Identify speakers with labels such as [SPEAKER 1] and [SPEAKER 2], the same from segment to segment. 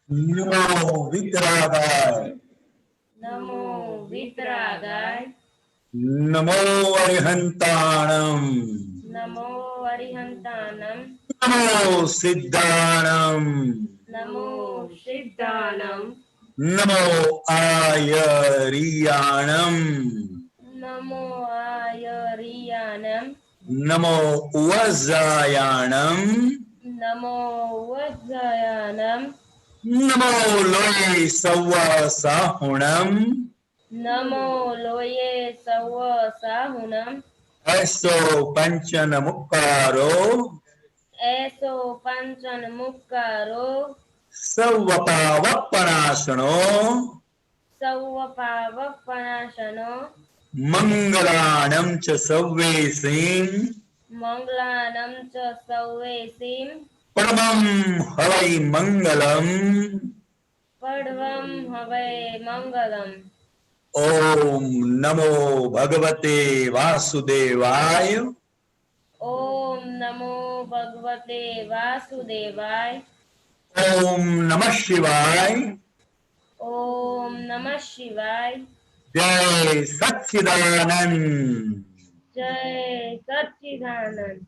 [SPEAKER 1] नमो वितरागाय,
[SPEAKER 2] नमो वितरागाय,
[SPEAKER 1] नमो अरिहंताणम,
[SPEAKER 2] नमो अरिहंतानम,
[SPEAKER 1] नमो सिद्धाणम,
[SPEAKER 2] नमो सिद्धानम,
[SPEAKER 1] नमो आयरियाणम,
[SPEAKER 2] नमो आयरियानम,
[SPEAKER 1] नमो वज्रायाणम,
[SPEAKER 2] नमो वज्रयानम,
[SPEAKER 1] नमो लोये सव्वा साहुणम,
[SPEAKER 2] नमो लोये सव साहुनम,
[SPEAKER 1] ऐसो पंचन मुक्कारो,
[SPEAKER 2] ऐसो पंचन मुक्कारो,
[SPEAKER 1] सवपावपनाशनो,
[SPEAKER 2] सवपावपनाशनो,
[SPEAKER 1] मंगलाणं च सव्वेसीं,
[SPEAKER 2] मंगलानम च सौवेसीम,
[SPEAKER 1] परमं हवै मंगलम्।
[SPEAKER 2] पड्वं हवै मंगलम्।
[SPEAKER 1] ओम नमो भगवते वासुदेवाय,
[SPEAKER 2] ओम नमो भगवते वासुदेवाय,
[SPEAKER 1] ओम नमः शिवाय,
[SPEAKER 2] ओम नमः शिवाय,
[SPEAKER 1] जय सच्चिदानंद।
[SPEAKER 2] जय सच्चिदानंद,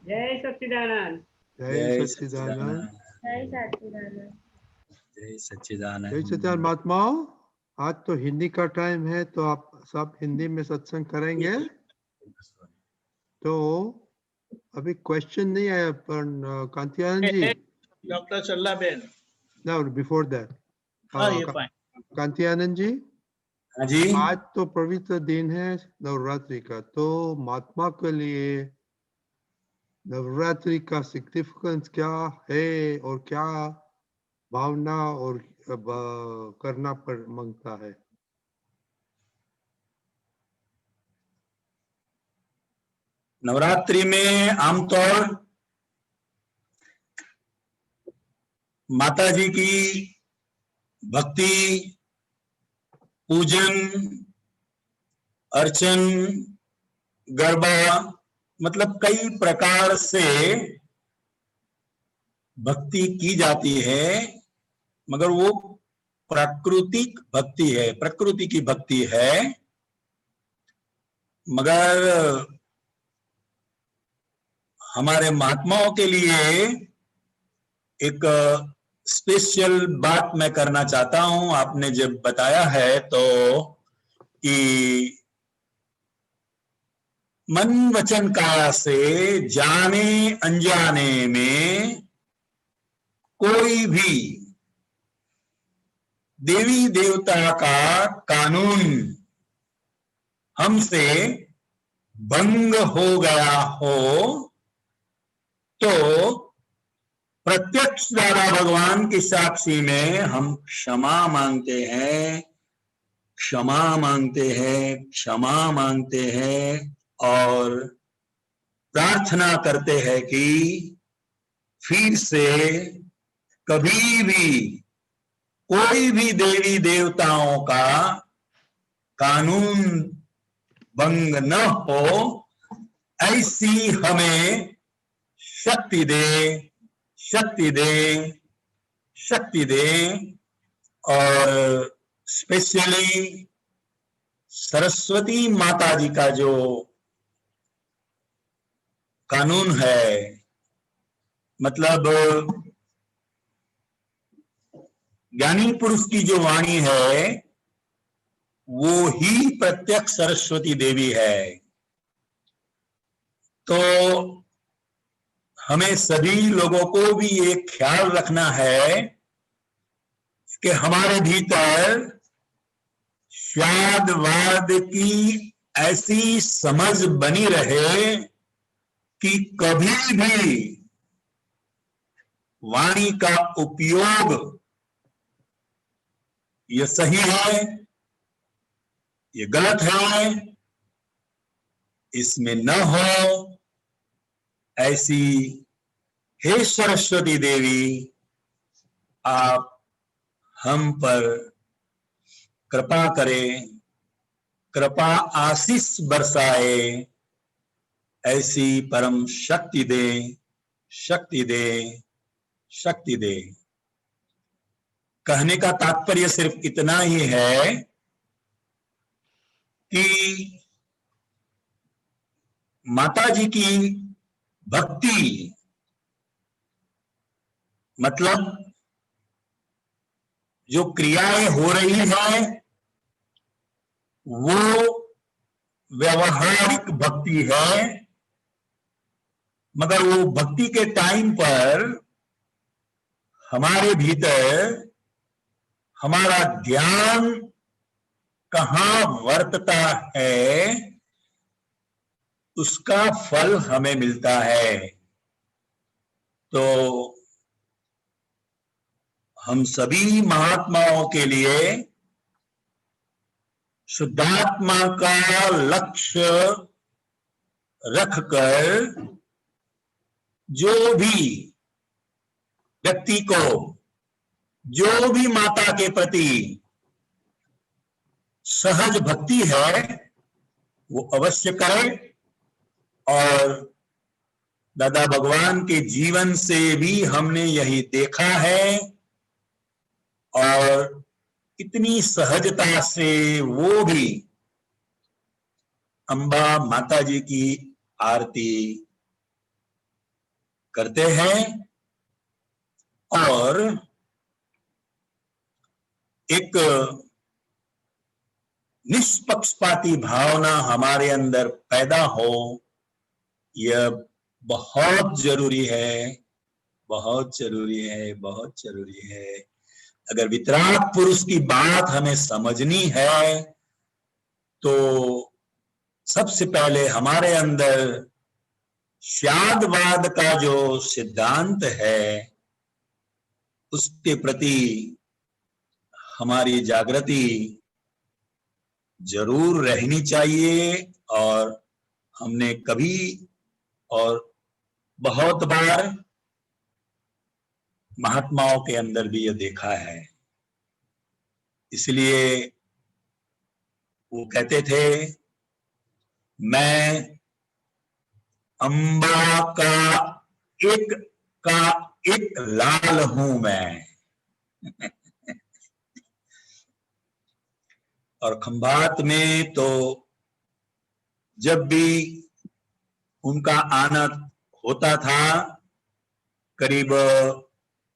[SPEAKER 3] जय सच्चिदानंद।
[SPEAKER 4] जय सच्चिदानंद।
[SPEAKER 2] जय सच्चिदानंद,
[SPEAKER 1] जय सच्चिदानंद।
[SPEAKER 4] जय सच्चिदानंद महात्माओं, आज तो हिंदी का टाइम है तो आप सब हिंदी में सत्संग करेंगे। तो अभी क्वेश्चन नहीं आया पर कांतियान जी,
[SPEAKER 5] डॉक्टर चल्ला बेन,
[SPEAKER 4] ना बिफोर दैट कांतियानंद जी,
[SPEAKER 1] हाँ जी,
[SPEAKER 4] आज तो पवित्र दिन है नवरात्रि का, तो महात्मा के लिए नवरात्रि का सिग्निफिकेंस क्या है और क्या भावना और करना पड़ मांगता है।
[SPEAKER 1] नवरात्रि में आमतौर माता जी की भक्ति, पूजन, अर्चन, गरबा, मतलब कई प्रकार से भक्ति की जाती है, मगर वो प्राकृतिक भक्ति है, प्रकृति की भक्ति है। मगर हमारे महात्माओं के लिए एक स्पेशल बात मैं करना चाहता हूं। आपने जब बताया है तो कि मन वचन काया से जाने अनजाने में कोई भी देवी देवता का कानून हमसे भंग हो गया हो तो प्रत्यक्ष दादा भगवान की साक्षी में हम क्षमा मांगते हैं, क्षमा मांगते हैं, क्षमा मांगते हैं और प्रार्थना करते हैं कि फिर से कभी भी कोई भी देवी देवताओं का कानून भंग न हो, ऐसी हमें शक्ति दे, शक्ति दे, शक्ति दे। और स्पेशली सरस्वती माता जी का जो कानून है, मतलब ज्ञानी पुरुष की जो वाणी है वो ही प्रत्यक्ष सरस्वती देवी है। तो हमें सभी लोगों को भी ये ख्याल रखना है कि हमारे भीतर स्वाद वाद की ऐसी समझ बनी रहे कि कभी भी वाणी का उपयोग ये सही है, ये गलत है, इसमें न हो। ऐसी हे सरस्वती देवी, आप हम पर कृपा करें, कृपा आशीष बरसाए, ऐसी परम शक्ति दे, शक्ति दे, शक्ति दे। कहने का तात्पर्य सिर्फ इतना ही है कि माता जी की भक्ति मतलब जो क्रियाएं हो रही है वो व्यवहारिक भक्ति है, मगर वो भक्ति के टाइम पर हमारे भीतर हमारा ध्यान कहाँ वर्तता है उसका फल हमें मिलता है। तो हम सभी महात्माओं के लिए शुद्धात्मा का लक्ष्य रखकर जो भी व्यक्ति को जो भी माता के प्रति सहज भक्ति है वो अवश्य करे। और दादा भगवान के जीवन से भी हमने यही देखा है और इतनी सहजता से वो भी अम्बा माता जी की आरती करते हैं और एक निष्पक्षपाती भावना हमारे अंदर पैदा हो, यह बहुत जरूरी है, बहुत जरूरी है, बहुत जरूरी है। अगर वितराग पुरुष की बात हमें समझनी है तो सबसे पहले हमारे अंदर श्यादवाद का जो सिद्धांत है उसके प्रति हमारी जागृति जरूर रहनी चाहिए। और हमने कभी और बहुत बार महात्माओं के अंदर भी यह देखा है। इसलिए वो कहते थे मैं अम्बा का एक लाल हूं मैं। और खंभात में तो जब भी उनका आना होता था करीब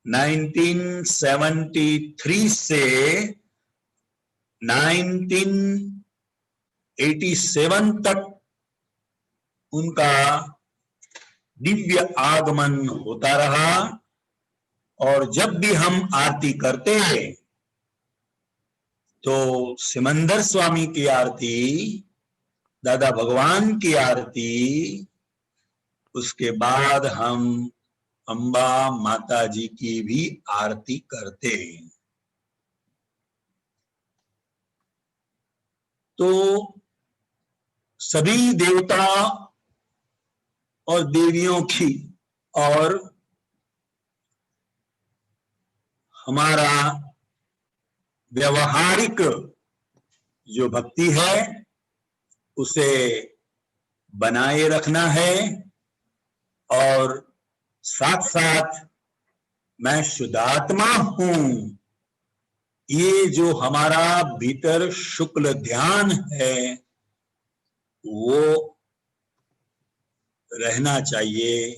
[SPEAKER 1] 1973 से 1987 तक उनका दिव्य आगमन होता रहा। और जब भी हम आरती करते हैं तो सिमंदर स्वामी की आरती, दादा भगवान की आरती, उसके बाद हम अम्बा माता जी की भी आरती करते हैं। तो सभी देवता और देवियों की और हमारा व्यवहारिक जो भक्ति है उसे बनाए रखना है। और साथ साथ मैं शुद्धात्मा हूं, ये जो हमारा भीतर शुक्ल ध्यान है वो रहना चाहिए,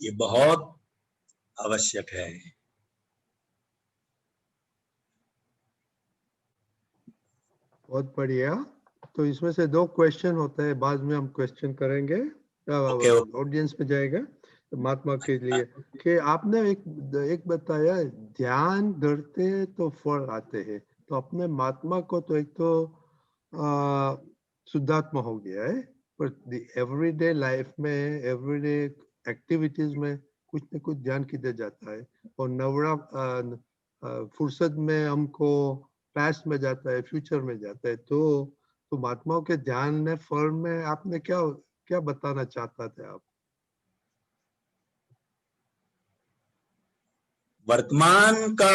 [SPEAKER 1] ये बहुत आवश्यक है।
[SPEAKER 4] बहुत बढ़िया। तो इसमें से 2 क्वेश्चन होता है, बाद में हम क्वेश्चन करेंगे, ऑडियंस में जाएगा महात्मा के लिए कि आपने एक बताया ध्यान करते हैं तो फल आते हैं। तो अपने महात्मा को तो एक तो शुद्धात्मा हो गया है, पर एवरीडे लाइफ में एवरीडे एक्टिविटीज में कुछ न कुछ ध्यान किया जाता है। और फुर्सत में हमको पास्ट में जाता है, फ्यूचर में जाता है। तो महात्माओं के ध्यान ने फल में आपने क्या बताना चाहता थे आप?
[SPEAKER 1] वर्तमान का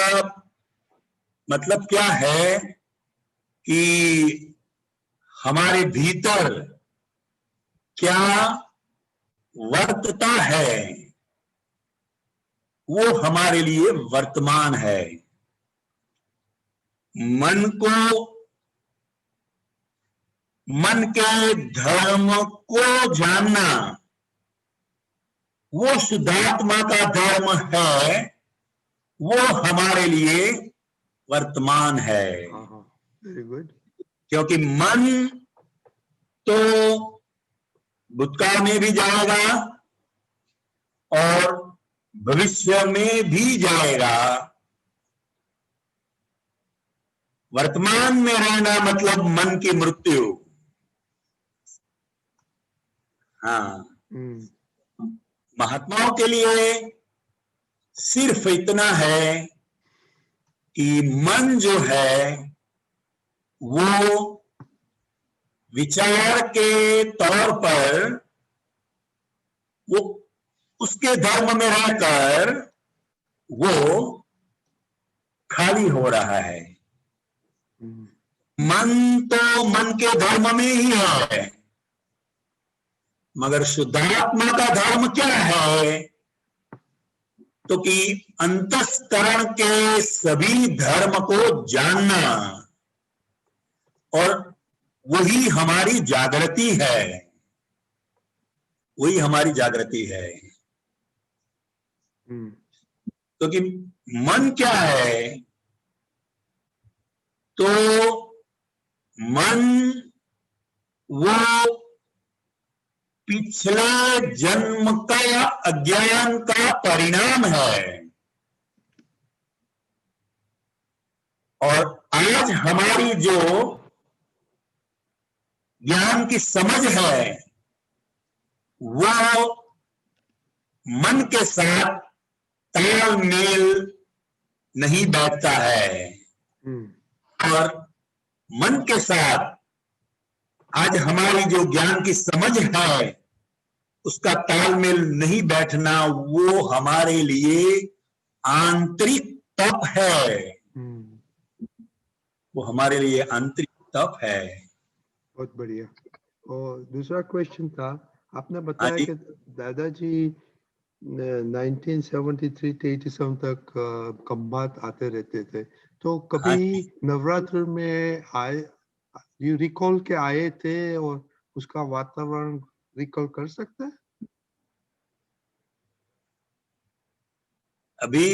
[SPEAKER 1] मतलब क्या है कि हमारे भीतर क्या वर्तता है वो हमारे लिए वर्तमान है। मन को, मन के धर्म को जानना वो शुद्धात्मा का धर्म है, वो हमारे लिए वर्तमान है।
[SPEAKER 4] Very good.
[SPEAKER 1] क्योंकि मन तो भूतकाल में भी जाएगा और भविष्य में भी जाएगा। वर्तमान में रहना मतलब मन की मृत्यु। हाँ, महात्माओं के लिए सिर्फ इतना है कि मन जो है वो विचार के तौर पर वो उसके धर्म में रहकर वो खाली हो रहा है। मन तो मन के धर्म में ही है, मगर शुद्धात्मा का धर्म क्या है? तो कि अंतःकरण के सभी धर्म को जानना, और वही हमारी जागृति है, वही हमारी जागृति है। तो कि मन क्या है? तो मन वो पिछले जन्म का अज्ञान का परिणाम है, और आज हमारी जो ज्ञान की समझ है वो मन के साथ तालमेल नहीं बैठता है, और मन के साथ आज हमारी जो ज्ञान की समझ है उसका तालमेल नहीं बैठना, वो हमारे लिए आंतरिक तप है। वो हमारे लिए आंतरिक तप है।
[SPEAKER 4] बहुत बढ़िया। और दूसरा क्वेश्चन था, आपने बताया कि दादाजी 1973 से 87 तक खंभात आते रहते थे, तो कभी नवरात्र में आए, यू रिकॉल के आए थे और उसका वातावरण रिकॉल कर सकते हैं?
[SPEAKER 1] अभी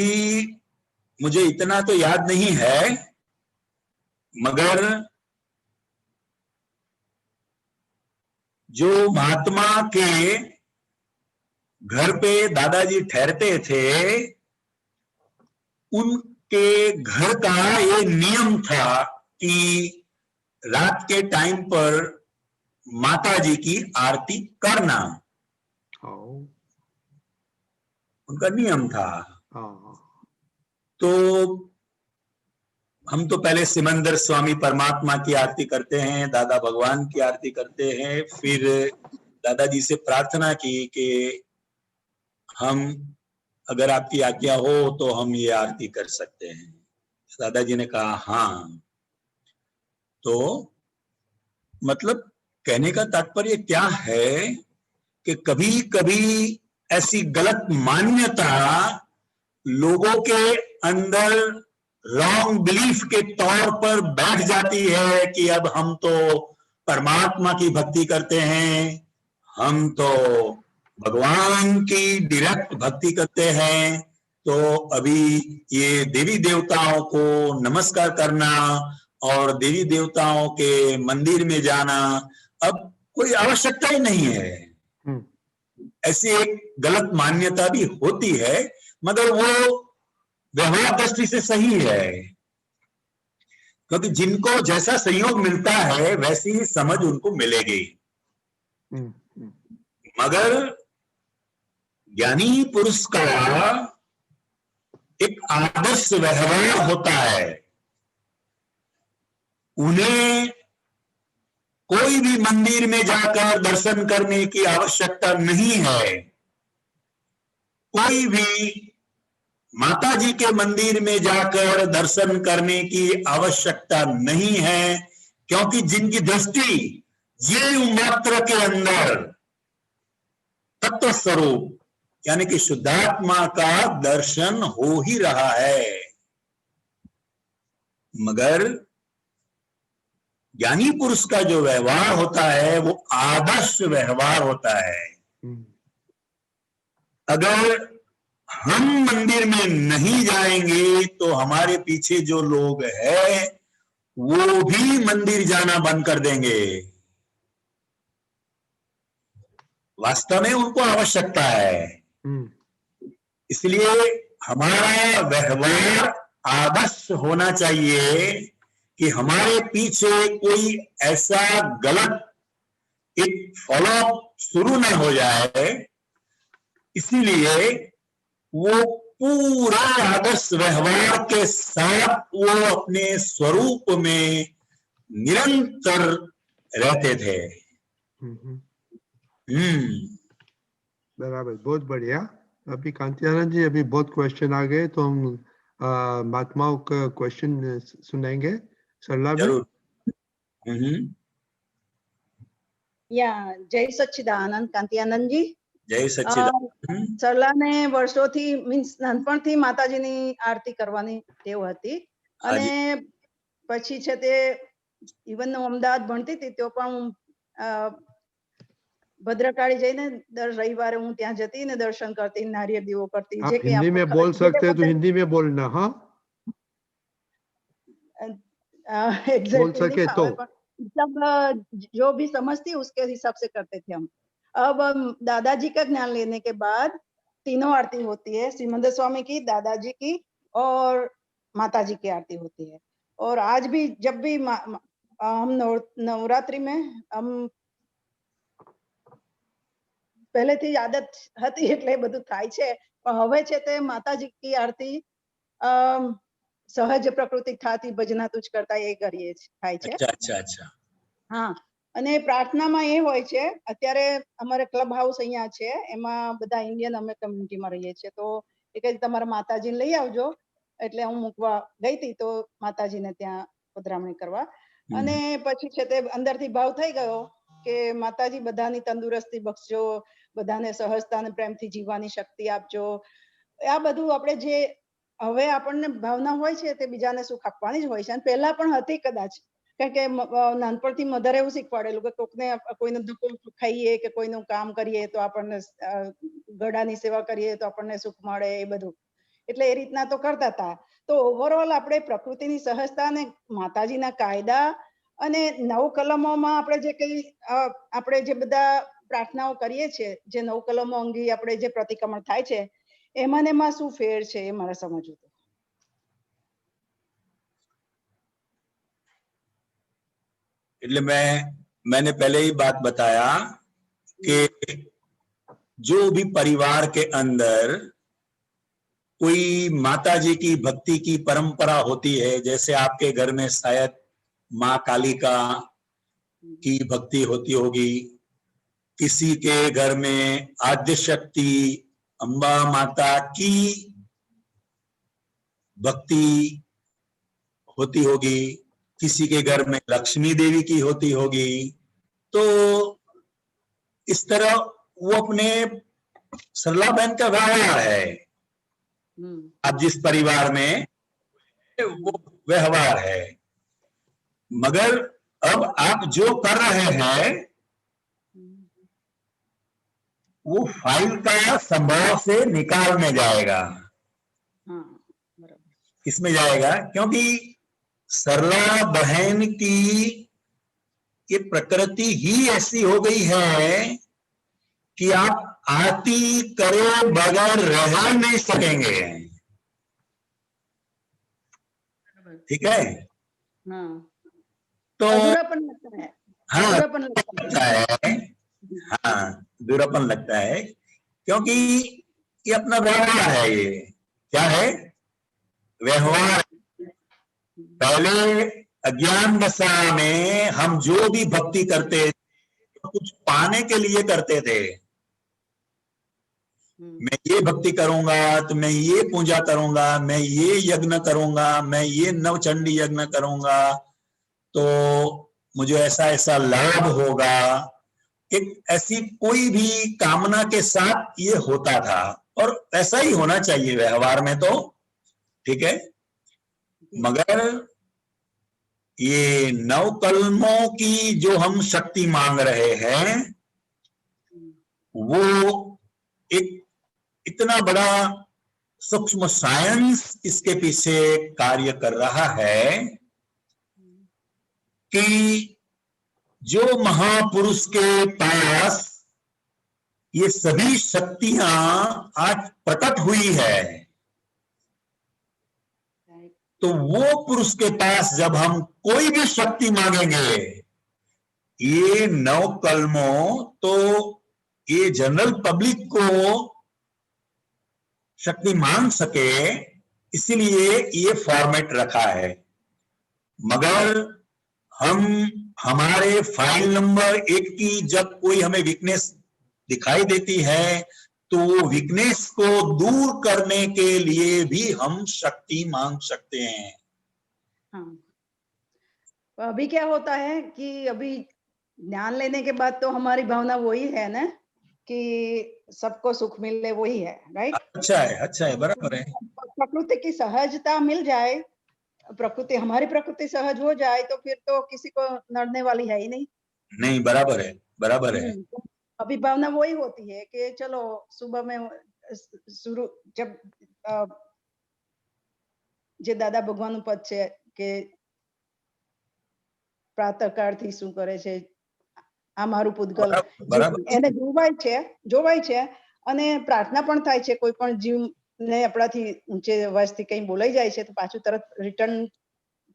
[SPEAKER 1] मुझे इतना तो याद नहीं है, मगर जो महात्मा के घर पे दादाजी ठहरते थे, उनके घर का ये नियम था कि रात के टाइम पर माता जी की आरती करना, उनका नियम था। तो हम तो पहले सिमंदर स्वामी परमात्मा की आरती करते हैं, दादा भगवान की आरती करते हैं, फिर दादाजी से प्रार्थना की कि हम, अगर आपकी आज्ञा हो तो हम ये आरती कर सकते हैं। दादाजी ने कहा हाँ। तो मतलब कहने का तात्पर्य क्या है कि कभी कभी ऐसी गलत मान्यता लोगों के अंदर रॉन्ग बिलीफ के तौर पर बैठ जाती है कि अब हम तो परमात्मा की भक्ति करते हैं, हम तो भगवान की डायरेक्ट भक्ति करते हैं, तो अभी ये देवी देवताओं को नमस्कार करना और देवी देवताओं के मंदिर में जाना अब कोई आवश्यकता ही नहीं है। ऐसी एक गलत मान्यता भी होती है, मगर वो व्यवहार दृष्टि से सही है, क्योंकि जिनको जैसा संयोग मिलता है वैसी ही समझ उनको मिलेगी। मगर ज्ञानी पुरुष का एक आदर्श व्यवहार होता है, उन्हें कोई भी मंदिर में जाकर दर्शन करने की आवश्यकता नहीं है, कोई भी माता जी के मंदिर में जाकर दर्शन करने की आवश्यकता नहीं है, क्योंकि जिनकी दृष्टि जीव मात्र के अंदर तत्व स्वरूप यानी कि शुद्धात्मा का दर्शन हो ही रहा है, मगर ज्ञानी पुरुष का जो व्यवहार होता है वो आदर्श व्यवहार होता है। अगर हम मंदिर में नहीं जाएंगे तो हमारे पीछे जो लोग हैं वो भी मंदिर जाना बंद कर देंगे। वास्तव में उनको आवश्यकता है, इसलिए हमारा व्यवहार आदर्श होना चाहिए कि हमारे पीछे कोई ऐसा गलत एक फॉलो शुरू न हो जाए। इसीलिए वो पूरा आदर्श व्यवहार के साथ वो अपने स्वरूप में निरंतर रहते थे।
[SPEAKER 4] बराबर, बहुत बढ़िया। अभी कांतियानंद जी, अभी बहुत क्वेश्चन आ गए तो हम महात्माओं का क्वेश्चन सुनेंगे। सरला
[SPEAKER 1] जरूर।
[SPEAKER 6] या जय सच्चिदानंद कांतियानंद जी।
[SPEAKER 1] जय सच्चिदानंद।
[SPEAKER 6] સરલાને વર્ષોથી મીન્સ નાનપણથી માતાજીની આરતી કરવાની ટેવ હતી અને પછી છે તે ઇવન હું અમદાવાદ ભણતી હતી તો પણ હું ભદ્રકાળી જઈને દર રવિવારે હું ત્યાં જતી ને દર્શન કરતી, નારિયેળ દીવો કરતી।
[SPEAKER 4] आप हिंदी में बोल सकते हैं तो हिंदी में बोलना। हाँ, बोल सके तो
[SPEAKER 6] मतलब जो भी समझती उसके हिसाब से करते थे हम। अब दादाजी का ज्ञान लेने के बाद तीनों आरती होती है, श्रीमंद स्वामी की, दादाजी की और माताजी की आरती होती है। और आज भी जब भी हम नवरात्रि में हम પહેલેથી આદત હતી એટલે બધું થાય છે, પણ હવે છે તે માતાજી આરતી સહજ પ્રકૃતિ થાતી ભજના તુજ કરતા એ કરીએ થાય છે।
[SPEAKER 1] अच्छा।
[SPEAKER 6] હા, અને પ્રાર્થનામાં એ હોય છે, અત્યારે અમારે ક્લબ હાઉસ અહીંયા છે, એમાં બધા ઇન્ડિયન અમે કમ્યુનિટીમાં રહીએ છીએ, તો એ કહે તમારા માતાજીને લઈ આવજો, એટલે હું મૂકવા ગઈ હતી તો માતાજીને ત્યાં પધરામણી કરવા, અને પછી છે તે અંદરથી ભાવ થઈ ગયો કે માતાજી બધાની તંદુરસ્તી બક્ષજો, બધાને સહજતા અને પ્રેમથી જીવવાની શક્તિ આપજો। આ બધું આપણે જે હવે આપણને ભાવના હોય છે તે બીજાને સુખ આપવાની જ હોય છે, અને પહેલા પણ હતી કદાચ, કારણ કે નાનપણથી મધરે એવું શીખવાડેલું કે કોકને કોઈનો ધક્કો ખાઈએ કે કોઈનું કામ કરીએ તો આપણને ગળાની સેવા કરીએ તો આપણને સુખ મળે, એ બધું એટલે એ રીતના તો કરતા હતા। તો ઓવરઓલ આપણે પ્રકૃતિની સહજતા અને માતાજીના કાયદા અને 9 કલમોમાં આપણે જે કઈ આપણે જે બધા પ્રાર્થનાઓ કરીએ છીએ, જે 9 કલમો અંગે આપણે જે પ્રતિક્રમણ થાય છે, એમાં ને એમાં શું ફેર છે એ મારે સમજવું હતું।
[SPEAKER 1] એટલે मैंने पहले ही बात बताया कि जो भी परिवार के अंदर कोई माताजी की भक्ति की परंपरा होती है, जैसे आपके घर में शायद माँ कालिका की भक्ति होती होगी, किसी के घर में आद्य शक्ति अम्बा माता की भक्ति होती होगी, किसी के घर में लक्ष्मी देवी की होती होगी। तो इस तरह वो अपने सरला बहन का व्यवहार है, अब जिस परिवार में वो व्यवहार है, मगर अब आप जो कर रहे हैं वो फाइल का संभव से निकाल में जाएगा। किसमें जाएगा? क्योंकि सरला बहन की ये प्रकृति ही ऐसी हो गई है कि आप आरती करे बगैर रह नहीं सकेंगे। ठीक है? तो
[SPEAKER 6] अधूरापन लगता है।
[SPEAKER 1] हाँ,
[SPEAKER 6] अधूरापन लगता है।
[SPEAKER 1] हाँ, दूरापन लगता है, क्योंकि ये अपना व्यवहार है। ये क्या है? व्यवहार। पहले अज्ञान दशा में हम जो भी भक्ति करते तो कुछ पाने के लिए करते थे। मैं ये भक्ति करूंगा तो मैं ये पूजा करूंगा, मैं ये यज्ञ करूंगा, मैं ये नवचंडी यज्ञ करूंगा तो मुझे ऐसा ऐसा लाभ होगा। एक ऐसी कोई भी कामना के साथ ये होता था, और ऐसा ही होना चाहिए व्यवहार में तो, ठीक है। मगर ये 9 कलमों की जो हम शक्ति मांग रहे हैं, वो एक इतना बड़ा सूक्ष्म साइंस इसके पीछे कार्य कर रहा है कि जो महापुरुष के पास ये सभी शक्तियां आज प्रकट हुई है, तो वो पुरुष के पास जब हम कोई भी शक्ति मांगेंगे, ये 9 कलमों तो ये जनरल पब्लिक को शक्ति मांग सके, इसीलिए ये फॉर्मेट रखा है। मगर हम हमारे फाइल नंबर 1 की जब कोई हमें वीकनेस दिखाई देती है, तो वो वीकनेस को दूर करने के लिए भी हम शक्ति मांग सकते हैं।
[SPEAKER 6] हाँ, तो अभी क्या होता है कि अभी ज्ञान लेने के बाद तो हमारी भावना वही है ना कि सबको सुख मिले, वही है, राइट।
[SPEAKER 1] अच्छा है, बराबर है।
[SPEAKER 6] प्रकृति की सहजता मिल जाए, प्रकृति हमारी प्रकृति सहज हो जाए, तो फिर तो किसी को नड़ने वाली है ही नहीं।
[SPEAKER 1] नहीं, बराबर है।
[SPEAKER 6] तो अभी भावना वही होती है कि चलो सुबह में शुरू जब જે દાદા ભગવાનનું પદ છે કે પ્રાતઃકાળથી શું કરે છે આ મારું પૂતગલ, એને જોવાય છે અને પ્રાર્થના પણ થાય છે। કોઈ પણ જીવને આપણાથી ઊંચે અવાજથી કંઈ બોલાઈ જાય છે તો પાછું તરત રિટર્ન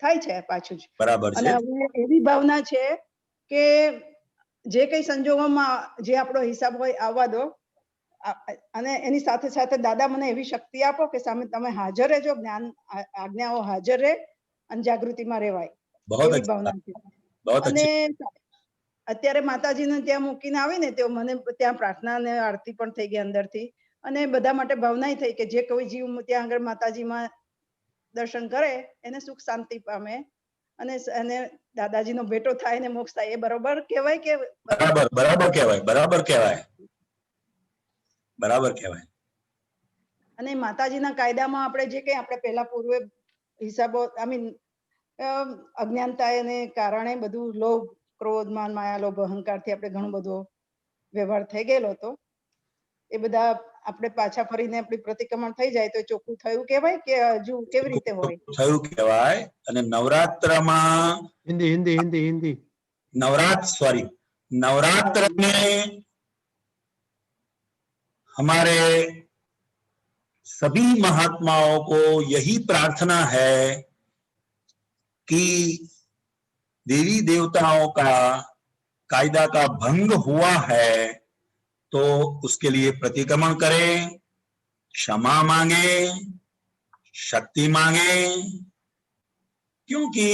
[SPEAKER 6] થાય છે પાછું જ।
[SPEAKER 1] બરાબર
[SPEAKER 6] અને
[SPEAKER 1] છે।
[SPEAKER 6] હવે એવી ભાવના છે કે જે કઈ સંજોગોમાં જે આપણો હિસાબ હોય આવવા દો, અને એની સાથે સાથે દાદા મને એવી શક્તિ આપો કે સામે તમે હાજર રહેજો, જ્ઞાન આજ્ઞાઓ હાજર રહે અને જાગૃતિમાં રહેવાય, એવી ભાવના છે। અને અત્યારે માતાજીને ત્યાં મૂકીને આવીને તો મને ત્યાં પ્રાર્થના અને આરતી પણ થઈ ગઈ અંદરથી, અને બધા માટે ભાવના થઈ કે જે કોઈ જીવ ત્યાં આગળ માતાજીમાં દર્શન કરે એને સુખ શાંતિ પામે અને દાદાજીનો ભેટો થાય ને મોક્ષ થાય। એ બરોબર કહેવાય કે?
[SPEAKER 1] બરાબર કહેવાય।
[SPEAKER 6] અને માતાજીના કાયદામાં આપણે જે કંઈ આપણે પહેલા પૂર્વે હિસાબો અજ્ઞાનતાને કારણે બધું લોભ, ક્રોધ, માન, માયા, લોભ, અહંકારથી આપણે ઘણો બધો વ્યવહાર થઈ ગયેલો હતો, એ બધા આપણે પાછા ફરીને આપણી પ્રતિક્રમણ થઈ જાય તો ચોખ્ખું થયું કહેવાય કે હજુ કેવી રીતે હોય?
[SPEAKER 1] થયું કહેવાય। અને નવરાત્રમાં
[SPEAKER 4] हिंदी
[SPEAKER 1] नवरात्र में हमारे सभी महात्माओं को यही प्रार्थना है कि देवी देवताओं का कायदा का भंग हुआ है तो उसके लिए प्रतिक्रमण करें, क्षमा मांगे, शक्ति मांगे, क्योंकि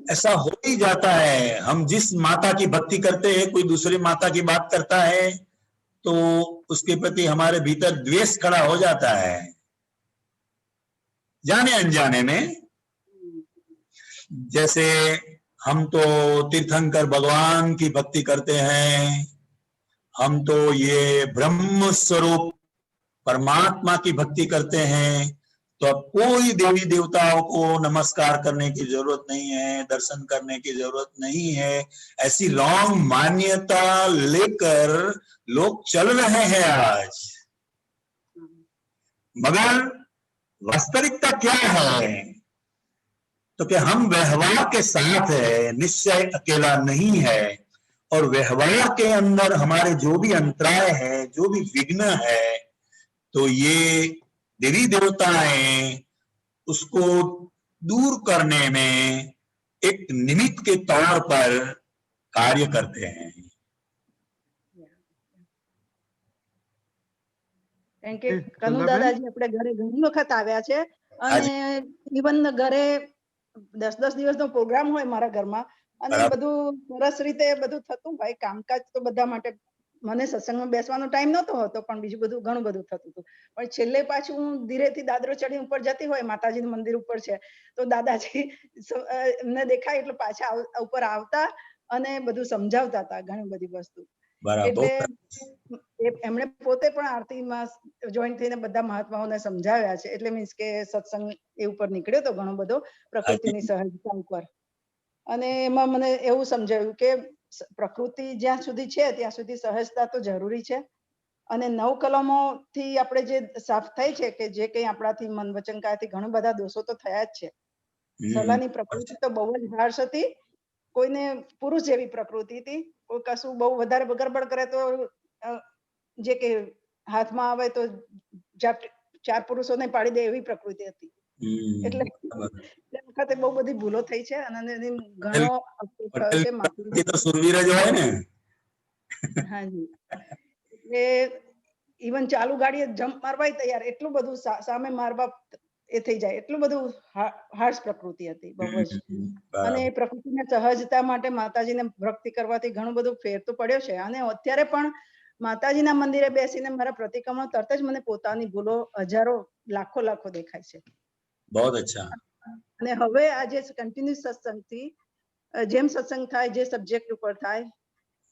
[SPEAKER 1] ऐसा हो ही जाता है। हम जिस माता की भक्ति करते हैं, कोई दूसरी माता की बात करता है तो उसके प्रति हमारे भीतर द्वेष खड़ा हो जाता है, जाने अनजाने में। जैसे हम तो तीर्थंकर भगवान की भक्ति करते हैं, हम तो ये ब्रह्म स्वरूप परमात्मा की भक्ति करते हैं, तो अब कोई देवी देवताओं को नमस्कार करने की जरूरत नहीं है, दर्शन करने की जरूरत नहीं है। ऐसी रॉन्ग मान्यता लेकर लोग चल रहे हैं आज। मगर वास्तविकता क्या है तो कि हम व्यवहार के साथ है, निश्चय अकेला नहीं है। और व्यवहार के अंदर हमारे जो भी अंतराय है, जो भी विघ्न है, तो ये देवी देवताएं उसको दूर करने में एक निमित्त के तौर पर कार्य करते हैं।
[SPEAKER 6] કારણ કે કનુ દાદાજી આપણે ઘરે ઘણી વખત આવ્યા છે અને ઇવન ઘરે 10-10 દિવસનો પ્રોગ્રામ હોય મારા ઘરમાં અને બધું સરસ રીતે બધું થતું હોય। કામકાજ તો બધા માટે મને સત્સંગમાં બેસવાનો ટાઈમ નહોતો હોતો, પણ બીજું બધું ઘણું બધું થતું હતું। પણ છેલ્લે પાછું હું ધીરેથી દાદરો ચડી ઉપર જતી હોય, માતાજીનું મંદિર ઉપર છે, તો દાદાજી એમને દેખાય એટલે પાછા ઉપર આવતા અને બધું સમજાવતા હતા ઘણી બધી વસ્તુ.
[SPEAKER 1] બરાબર, બહુ
[SPEAKER 6] એટલે એમણે પોતે પણ આરતીમાં જોઈન થઈને બધા મહાત્માઓને સમજાવ્યા છે. એટલે મીન્સ કે સત્સંગ એ ઉપર નીકળ્યો તો ઘણો બધો પ્રકૃતિની સહજતા ઉપર. અને એમાં મને એવું સમજાવ્યું કે પ્રકૃતિ જ્યાં સુધી છે ત્યાં સુધી સહજતા તો જરૂરી છે. અને 9 કલમો થી આપણે જે સાફ થાય છે કે જે કંઈ આપણાથી મન વચન કાયાથી ઘણા બધા દોષો તો થયા જ છે. સલાની પ્રકૃતિ તો બહુ જ હાર્શ હતી. કોઈને પુરુષ જેવી પ્રકૃતિ હતી. કોઈ કશું બહુ વધારે ગડબડ કરે તો જે કે હાથમાં આવે તો 4 પુરુષોને પાડી દે એવી પ્રકૃતિ હતી. એટલે તે વખતે બહુ બધી ભૂલો થઈ છે અને ઘણો અફસોસ થયો છે. માફી
[SPEAKER 1] તો સુરવીર જ હોય ને.
[SPEAKER 6] હાજી. એટલે ઇવન ચાલુ ગાડીએ જમ્પ મારવાય તૈયાર, એટલું બધું સામે મારવા એ થઈ જાય, એટલું બધું હાર્શ પ્રકૃતિ હતી બહુ જ. અને પ્રકૃતિને સહજતા માટે માતાજીને ભક્તિ કરવાથી ઘણું બધું ફેર તો પડ્યો છે. અને અત્યારે પણ માતાજીના મંદિરે બેસીને મારા પ્રતિક્રમણ તરત જ મને પોતાની ભૂલો હજારો લાખો દેખાય છે.
[SPEAKER 1] બહુ અચ્છા.
[SPEAKER 6] અને હવે આજે કન્ટિન્યુઅસ સત્સંગથી જેમ સત્સંગ થાય, જે સબ્જેક્ટ ઉપર થાય,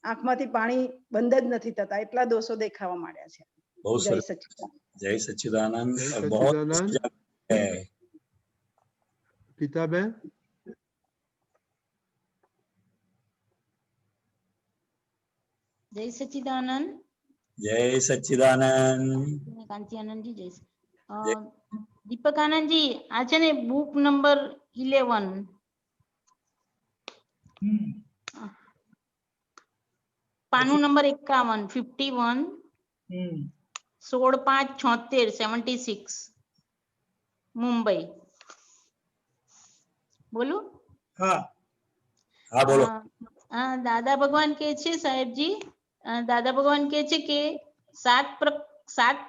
[SPEAKER 6] આંખમાંથી પાણી બંધ જ નથી થતા, એટલા દોષો દેખાવા માંડ્યા છે.
[SPEAKER 1] બહુ
[SPEAKER 6] જય
[SPEAKER 1] સરસ.
[SPEAKER 6] સચ્ચિદાનંદ.
[SPEAKER 1] જય સચ્ચિદાનંદ.
[SPEAKER 4] જય
[SPEAKER 1] बहुत
[SPEAKER 4] સચ્ચિદાનંદ.
[SPEAKER 1] है।
[SPEAKER 4] પિતાબેન,
[SPEAKER 7] જય સચ્ચિદાનંદ.
[SPEAKER 1] જય સચ્ચિદાનંદ.
[SPEAKER 7] કાંતિ આનંદજી જય દીપક આનંદજી, આ છે ને બુક નંબર 11, પાનું નંબર 51, 16/5/76 મુંબઈ. બોલું?
[SPEAKER 5] હા.
[SPEAKER 1] હા બોલો.
[SPEAKER 7] દાદા ભગવાન કે છે સાહેબજી, દાદા ભગવાન કે છે કે સાત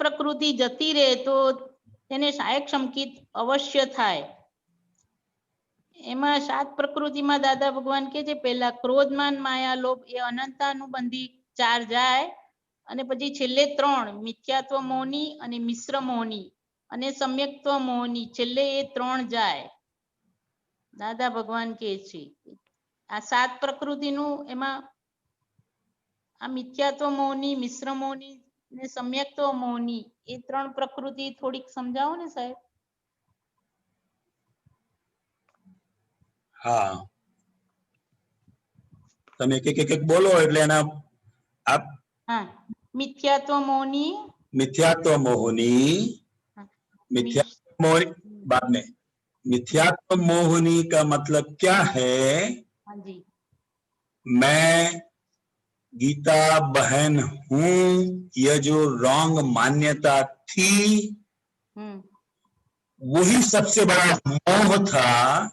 [SPEAKER 7] પ્રકૃતિ જતી રહે તો તેને સહાયક સંકિત અવશ્ય થાય. એમાં 7 પ્રકૃતિમાં દાદા ભગવાન કે છે પહેલા ક્રોધમાન માયા લોભ એ અનંતાનુબંધી 4 જાય, અને પછી છેલ્લે 3 મિથ્યાત્વ મોહની અને મિશ્ર મોહની અને સમ્યક્ત્વ મોહની, છેલ્લે એ 3 જાય. દાદા ભગવાન કે છે આ 7 પ્રકૃતિનું એમાં આ મિથ્યાત્વ મોહની, મિશ્ર મોહની ને સમ્યક્ત્વ મોહની એ 3 પ્રકૃતિ થોડીક સમજાવો ને સાહેબ.
[SPEAKER 1] હા, તમે એક બોલો એટલે એના આપ.
[SPEAKER 7] હા, મિથ્યાત્વ મોહની,
[SPEAKER 1] मिथ्यात्व मोहनी, मिथ्यात्व मोहनी बाद में। मिथ्यात्व मोहनी का मतलब क्या है?
[SPEAKER 7] हाँ जी,
[SPEAKER 1] मैं गीता बहन हूं, यह जो रॉन्ग मान्यता थी वही सबसे बड़ा मोह था,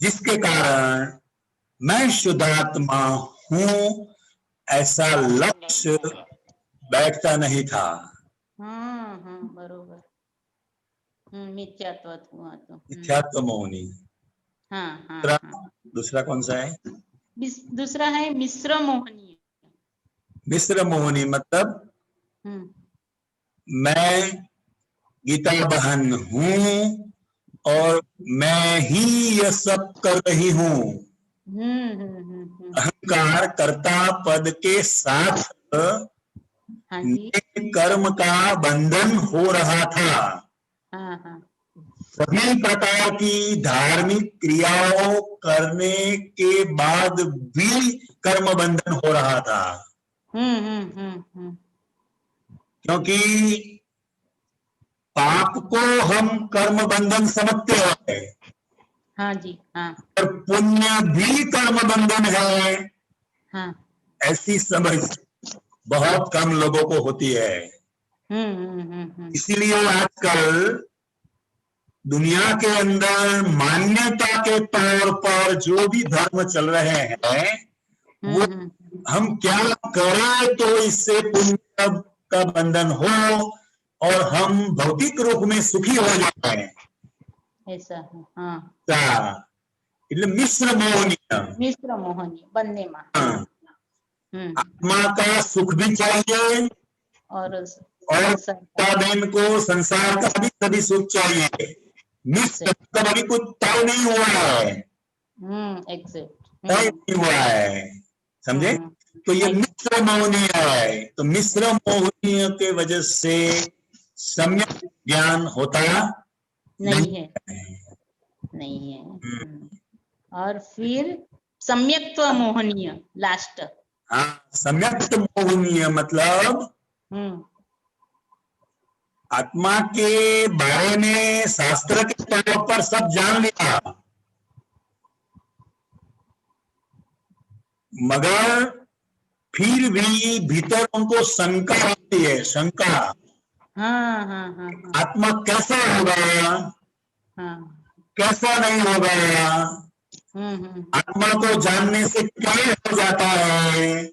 [SPEAKER 1] जिसके कारण मैं शुद्धात्मा हूं ऐसा लक्ष्य बैठता नहीं था.
[SPEAKER 7] बरोबर. मिथ्यात्व हुआ तो
[SPEAKER 1] मिथ्यात्व मोहनी.
[SPEAKER 7] हाँ.
[SPEAKER 1] दूसरा कौन सा है?
[SPEAKER 7] दूसरा है मिश्र मोहनी.
[SPEAKER 1] मिश्र मोहनी मतलब मैं गीता बहन हूं और मैं ही यह सब कर रही हूं. अहंकार कर्ता पद के साथ कर्म का बंधन हो रहा था. सभी प्रकार की धार्मिक क्रियाओं करने के बाद भी कर्म बंधन हो रहा था. क्योंकि पाप को हम कर्म बंधन समझते हैं.
[SPEAKER 7] हाँ जी, हाँ.
[SPEAKER 1] और पुण्य भी कर्म बंधन है.
[SPEAKER 7] हाँ.
[SPEAKER 1] ऐसी समझ बहुत कम लोगों को होती है. इसीलिए आजकल दुनिया के अंदर मान्यता के तौर पर जो भी धर्म चल रहे हैं वो हम क्या करें तो इससे पुण्य का बंधन हो और हम भौतिक रूप में सुखी हो जाए.
[SPEAKER 7] ऐसा है. हाँ.
[SPEAKER 1] એટલે મિશ્ર મોહની
[SPEAKER 7] બંનેમાં
[SPEAKER 1] आत्मा का सुख भी चाहिए और बहन को संसार का भी सभी सुख चाहिए. मिश्र कभी कुछ तय नहीं हुआ है.
[SPEAKER 7] एग्जैक्ट.
[SPEAKER 1] तय नहीं हुआ है, समझे? तो ये मिश्र मोहनीय है, तो मिश्र मोहनीय के वजह से सम्यक ज्ञान होता
[SPEAKER 7] नहीं है, नहीं है। और फिर सम्यक्त्व मोहनीय लास्ट।
[SPEAKER 1] हाँ, सम्यक मोहनीय मतलब आत्मा के बारे में शास्त्र के तौर पर सब जान लिया, मगर फिर भी भीतर उनको शंका होती है, शंका।
[SPEAKER 7] हाँ हाँ हाँ
[SPEAKER 1] आत्मा कैसा होगा,
[SPEAKER 7] हाँ।
[SPEAKER 1] कैसा नहीं होगा, आत्मा को जानने से क्या हो जाता है,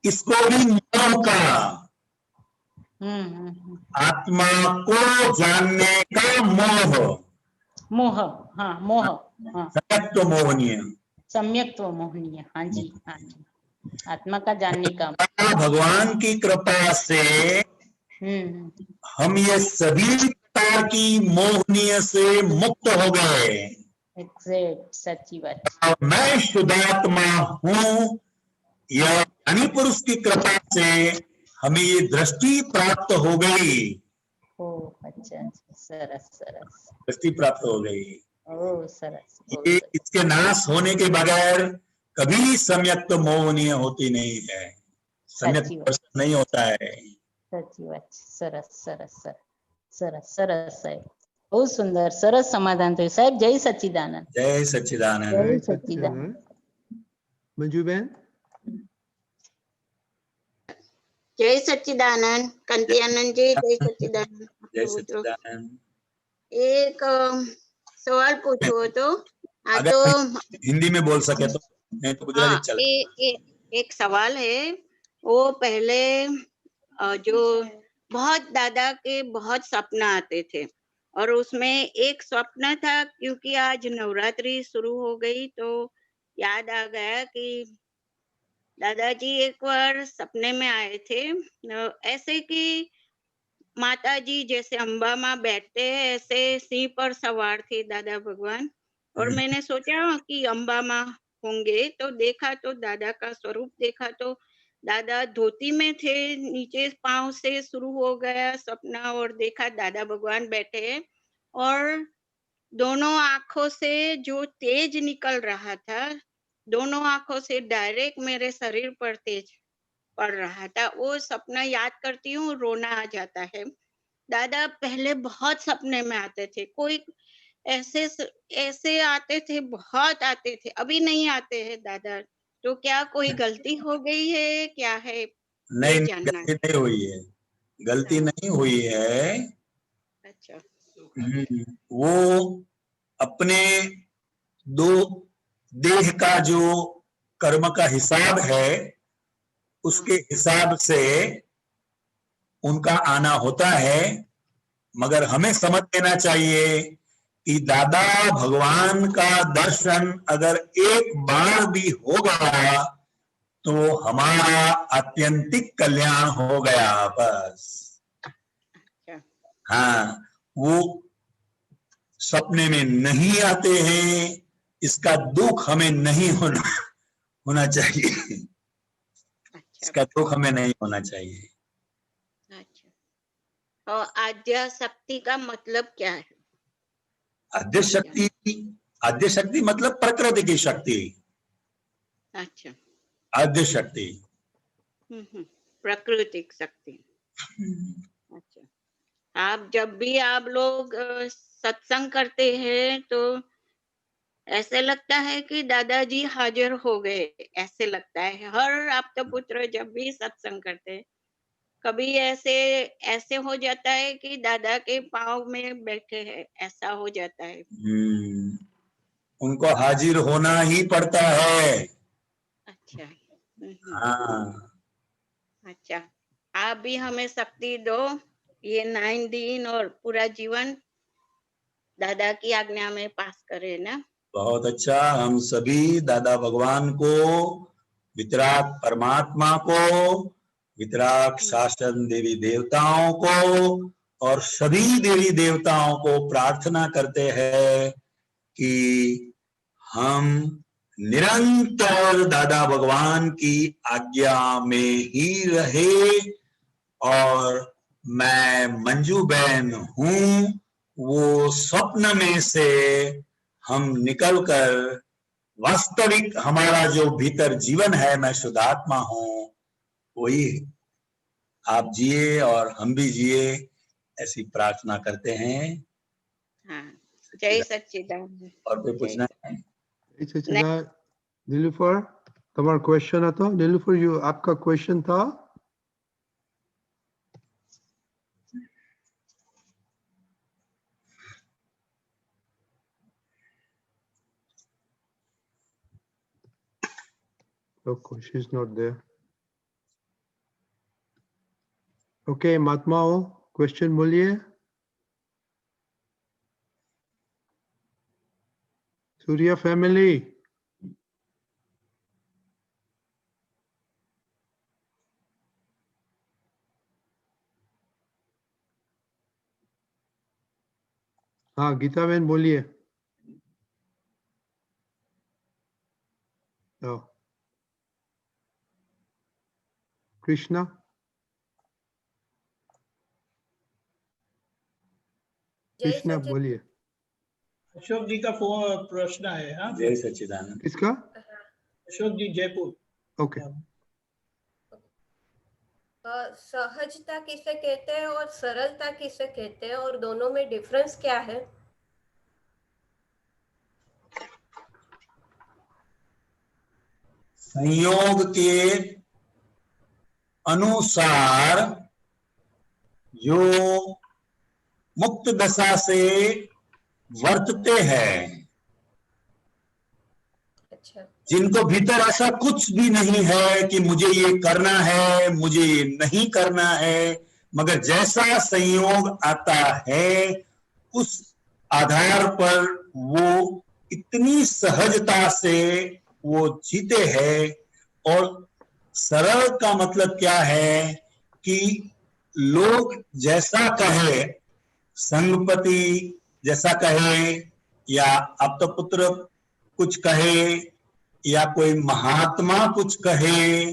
[SPEAKER 1] इसको भी मोह का, आत्मा को जानने का मोह,
[SPEAKER 7] मोह, हाँ मोह, हाँ
[SPEAKER 1] सम्यक्त्व मोहनीय,
[SPEAKER 7] सम्यक्त्व मोहनीय। हाँ जी, हाँ जी, आत्मा का जानने का।
[SPEAKER 1] भगवान की कृपा से हम ये सभी प्रकार की मोहनीय से मुक्त हो गए।
[SPEAKER 7] एग्जैक्ट, सच्ची बात।
[SPEAKER 1] और मैं शुद्धात्मा हूँ, यह ज्ञानी पुरुष की कृपा से हमें ये दृष्टि प्राप्त हो गई।
[SPEAKER 7] ओ अच्छा, सरस सरस,
[SPEAKER 1] दृष्टि प्राप्त हो गई।
[SPEAKER 7] ओ सरस।
[SPEAKER 1] ये इसके नाश होने के बगैर कभी सम्यक्त मोहनीय होती नहीं है, सम्यक्त दर्शन नहीं होता है।
[SPEAKER 7] सच्ची बात, सरस सरस सरस सरस सरस साहेब, बहुत सुंदर, सरस समाधान થયું સાહેબ। જય સચ્ચિદાનંદ,
[SPEAKER 1] जय सच्चिदानंद।
[SPEAKER 7] जय सच्चिदानंद।
[SPEAKER 4] मंजू बहन।
[SPEAKER 8] जय सच्चिदानंद, कंतियानंद जी, जय सच्चिदानंद।
[SPEAKER 1] जय सच्चिदानंद।
[SPEAKER 8] एक सवाल पूछो तो आ
[SPEAKER 1] अगर
[SPEAKER 8] तो
[SPEAKER 1] हिंदी में बोल सके तो, नहीं तो गुजराती चल।
[SPEAKER 8] एक सवाल है, वो पहले जो बहुत दादा के बहुत सपना आते थे, और उसमें एक स्वप्न था, क्योंकि आज नवरात्रि शुरू हो गई तो याद आ गया कि दादाजी एक बार सपने में आए थे, ऐसे कि माता जी जैसे अंबा माँ बैठते हैं ऐसे सिंह पर सवार थे दादा भगवान, और मैंने सोचा कि अंबा माँ होंगे, तो देखा तो दादा का स्वरूप देखा तो दादा धोती में थे, नीचे पांव से शुरू हो गया सपना, और देखा दादा भगवान बैठे हैं, और दोनों आंखों से जो तेज निकल रहा था, दोनों आंखों से डायरेक्ट मेरे शरीर पर तेज पड़ रहा था। वो सपना याद करती हूँ, रोना आ जाता है। दादा पहले बहुत सपने में आते थे, कोई ऐसे आते थे, बहुत आते थे, अभी नहीं आते हैं दादा, तो क्या कोई गलती हो गई है, क्या है?
[SPEAKER 1] नहीं, गलती नहीं हुई है, गलती नहीं हुई है।
[SPEAKER 8] अच्छा।
[SPEAKER 1] वो अपने दो देह का जो कर्म का हिसाब है, उसके हिसाब से उनका आना होता है, मगर हमें समझ लेना चाहिए कि दादा भगवान का दर्शन अगर एक बार भी हो गया तो हमारा आत्यंतिक कल्याण हो गया, बस। हाँ, वो सपने में नहीं आते हैं, इसका दुख हमें नहीं होना चाहिए। इसका दुख हमें नहीं होना चाहिए।
[SPEAKER 8] अच्छा, और आद्या शक्ति का मतलब क्या है?
[SPEAKER 1] आद्य शक्ति मतलब प्रकृति की शक्ति।
[SPEAKER 8] अच्छा,
[SPEAKER 1] आद्य शक्ति
[SPEAKER 8] प्राकृतिक शक्ति। अच्छा, आप जब भी आप लोग सत्संग करते हैं तो ऐसे लगता है कि दादाजी हाजिर हो गए, ऐसे लगता है। हर आपका पुत्र जब भी सत्संग करते हैं, कभी ऐसे हो जाता है कि दादा के पाँव में बैठे हैं, ऐसा हो जाता है।
[SPEAKER 1] उनको हाजिर होना ही पड़ता है।
[SPEAKER 8] अच्छा।
[SPEAKER 1] हाँ।
[SPEAKER 8] अच्छा, आप भी हमें शक्ति दो, ये 9 दिन और पूरा जीवन दादा की आज्ञा में पास करें ना।
[SPEAKER 1] बहुत अच्छा, हम सभी दादा भगवान को, वितराग परमात्मा को, वितराग शासन देवी देवताओं को और सभी देवी देवताओं को प्रार्थना करते हैं कि हम निरंतर दादा भगवान की आज्ञा में ही रहे और मैं मंजू बहन हूं, वो स्वप्न में से हम निकलकर वास्तविक हमारा जो भीतर जीवन है, मैं शुद्धात्मा हूं, वही आप जिए और हम भी जिए, ऐसी प्रार्थना करते हैं।
[SPEAKER 8] हाँ, जय सच्चिदानंद।
[SPEAKER 1] और कोई पूछना है?
[SPEAKER 4] नीलूफर, तुम्हारा क्वेश्चन હતો? नीलूफर, यू आपका क्वेश्चन था? Okay, she's not there. Okay, महात्माओं, क्वेश्चन बोलिए। सूर्या फैमिली, हाँ गीता बहन बोलिए। कृष्णा, कृष्णा बोलिए।
[SPEAKER 5] अशोक जी का प्रश्न है। हाँ,
[SPEAKER 1] जय सच्चिदानंद।
[SPEAKER 4] किसका?
[SPEAKER 5] अशोक जी, जयपुर।
[SPEAKER 4] ओके।
[SPEAKER 9] सहजता किसे कहते हैं और सरलता किसे कहते हैं और दोनों में डिफरेंस क्या है?
[SPEAKER 1] संयोग के अनुसार जो मुक्त दशा से वर्तते हैं,
[SPEAKER 9] अच्छा,
[SPEAKER 1] जिनको भीतर ऐसा कुछ भी नहीं है कि मुझे ये करना है, मुझे ये नहीं करना है, मगर जैसा संयोग आता है उस आधार पर वो इतनी सहजता से वो जीते हैं। और सरल का मतलब क्या है कि लोग जैसा कहे, संगपति जैसा कहे या आप्तपुत्र कुछ कहे या कोई महात्मा कुछ कहे,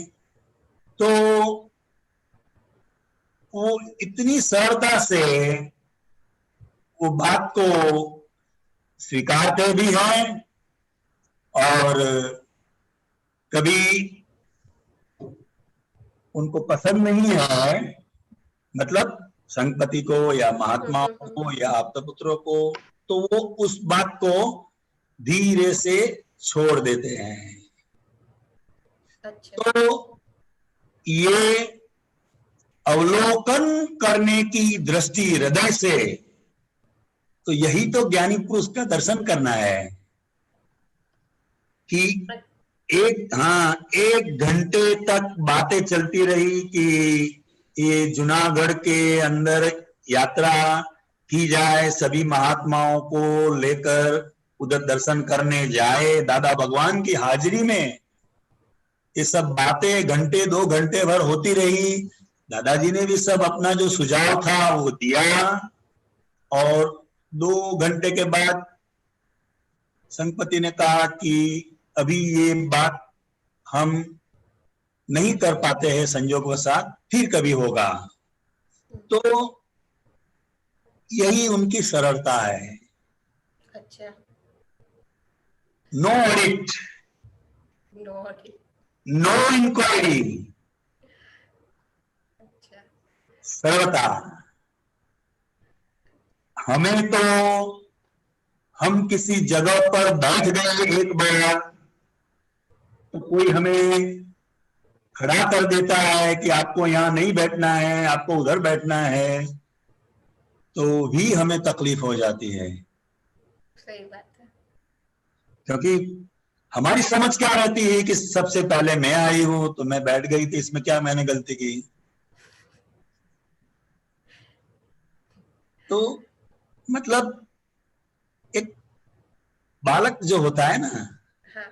[SPEAKER 1] तो वो इतनी सरलता से वो बात को स्वीकारते भी हैं और कभी उनको पसंद नहीं है, मतलब संगपति को या महात्मा को या आप्तपुत्रों को, तो वो उस बात को धीरे से छोड़ देते हैं।
[SPEAKER 9] अच्छा,
[SPEAKER 1] तो ये अवलोकन करने की दृष्टि हृदय से, तो यही तो ज्ञानी पुरुष का दर्शन करना है कि एक घंटे तक बातें चलती रही कि ये जूनागढ़ के अंदर यात्रा की जाए, सभी महात्माओं को लेकर उधर दर्शन करने जाए दादा भगवान की हाजिरी में। ये सब बातें घंटे 2 घंटे भर होती रही। दादाजी ने भी सब अपना जो सुझाव था वो दिया और 2 घंटे के बाद संगपति ने कहा कि अभी ये बात हम नहीं कर पाते हैं संयोगवशात, फिर कभी होगा। तो यही उनकी सरलता है।
[SPEAKER 9] अच्छा,
[SPEAKER 1] नो ऑडिट, नो इंक्वायरी,
[SPEAKER 9] अच्छा,
[SPEAKER 1] सरलता। हमें तो हम किसी जगह पर बैठ गए एक बार तो कोई हमें खड़ा कर देता है कि आपको यहाँ नहीं बैठना है, आपको उधर बैठना है, तो भी हमें तकलीफ हो जाती है।
[SPEAKER 9] सही बात है।
[SPEAKER 1] क्योंकि हमारी समझ क्या रहती है कि सबसे पहले मैं आई हूं तो मैं बैठ गई थी, इसमें क्या मैंने गलती की। तो मतलब एक बालक जो होता है ना,
[SPEAKER 9] हाँ,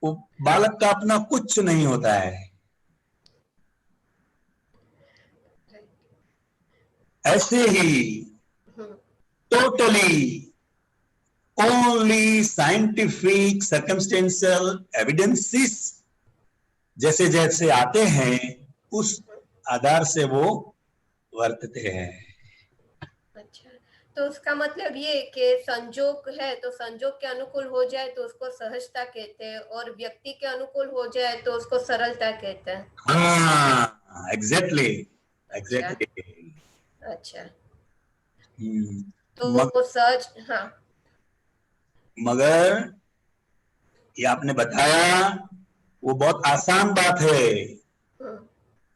[SPEAKER 1] वो बालक का अपना कुछ नहीं होता है। ऐसे ही totally only scientific circumstantial evidences जैसे जैसे आते हैं उस आधार से वो वर्तते हैं।
[SPEAKER 9] अच्छा, तो उसका मतलब ये कि संजोग है तो संजोग के अनुकूल हो जाए तो उसको सहजता कहते हैं और व्यक्ति के अनुकूल हो जाए तो उसको सरलता कहते हैं।
[SPEAKER 1] हाँ, एग्जैक्टली एग्जैक्टली।
[SPEAKER 9] अच्छा, तो वो सहज, हाँ,
[SPEAKER 1] मगर ये आपने बताया वो बहुत आसान बात है,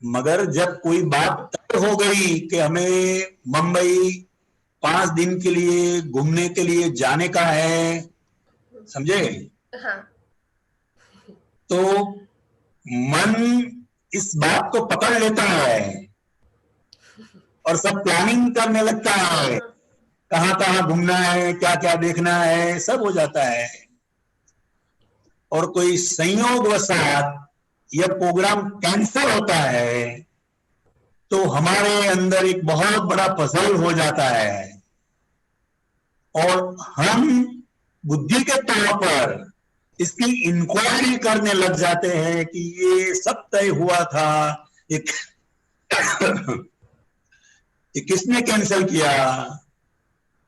[SPEAKER 1] मगर जब कोई बात तय हो गई कि हमें मुंबई 5 दिन के लिए घूमने के लिए जाने का है, समझे,
[SPEAKER 9] हाँ,
[SPEAKER 1] तो मन इस बात को पकड़ लेता है और सब प्लानिंग करने लगता है, कहाँ कहाँ घूमना है, क्या क्या देखना है, सब हो जाता है। और कोई संयोगवशात यह प्रोग्राम कैंसिल होता है तो हमारे अंदर एक बहुत बड़ा पजल हो जाता है और हम बुद्धि के तौर पर इसकी इंक्वायरी करने लग जाते हैं कि ये सब तय हुआ था, ये किसने कैंसिल किया,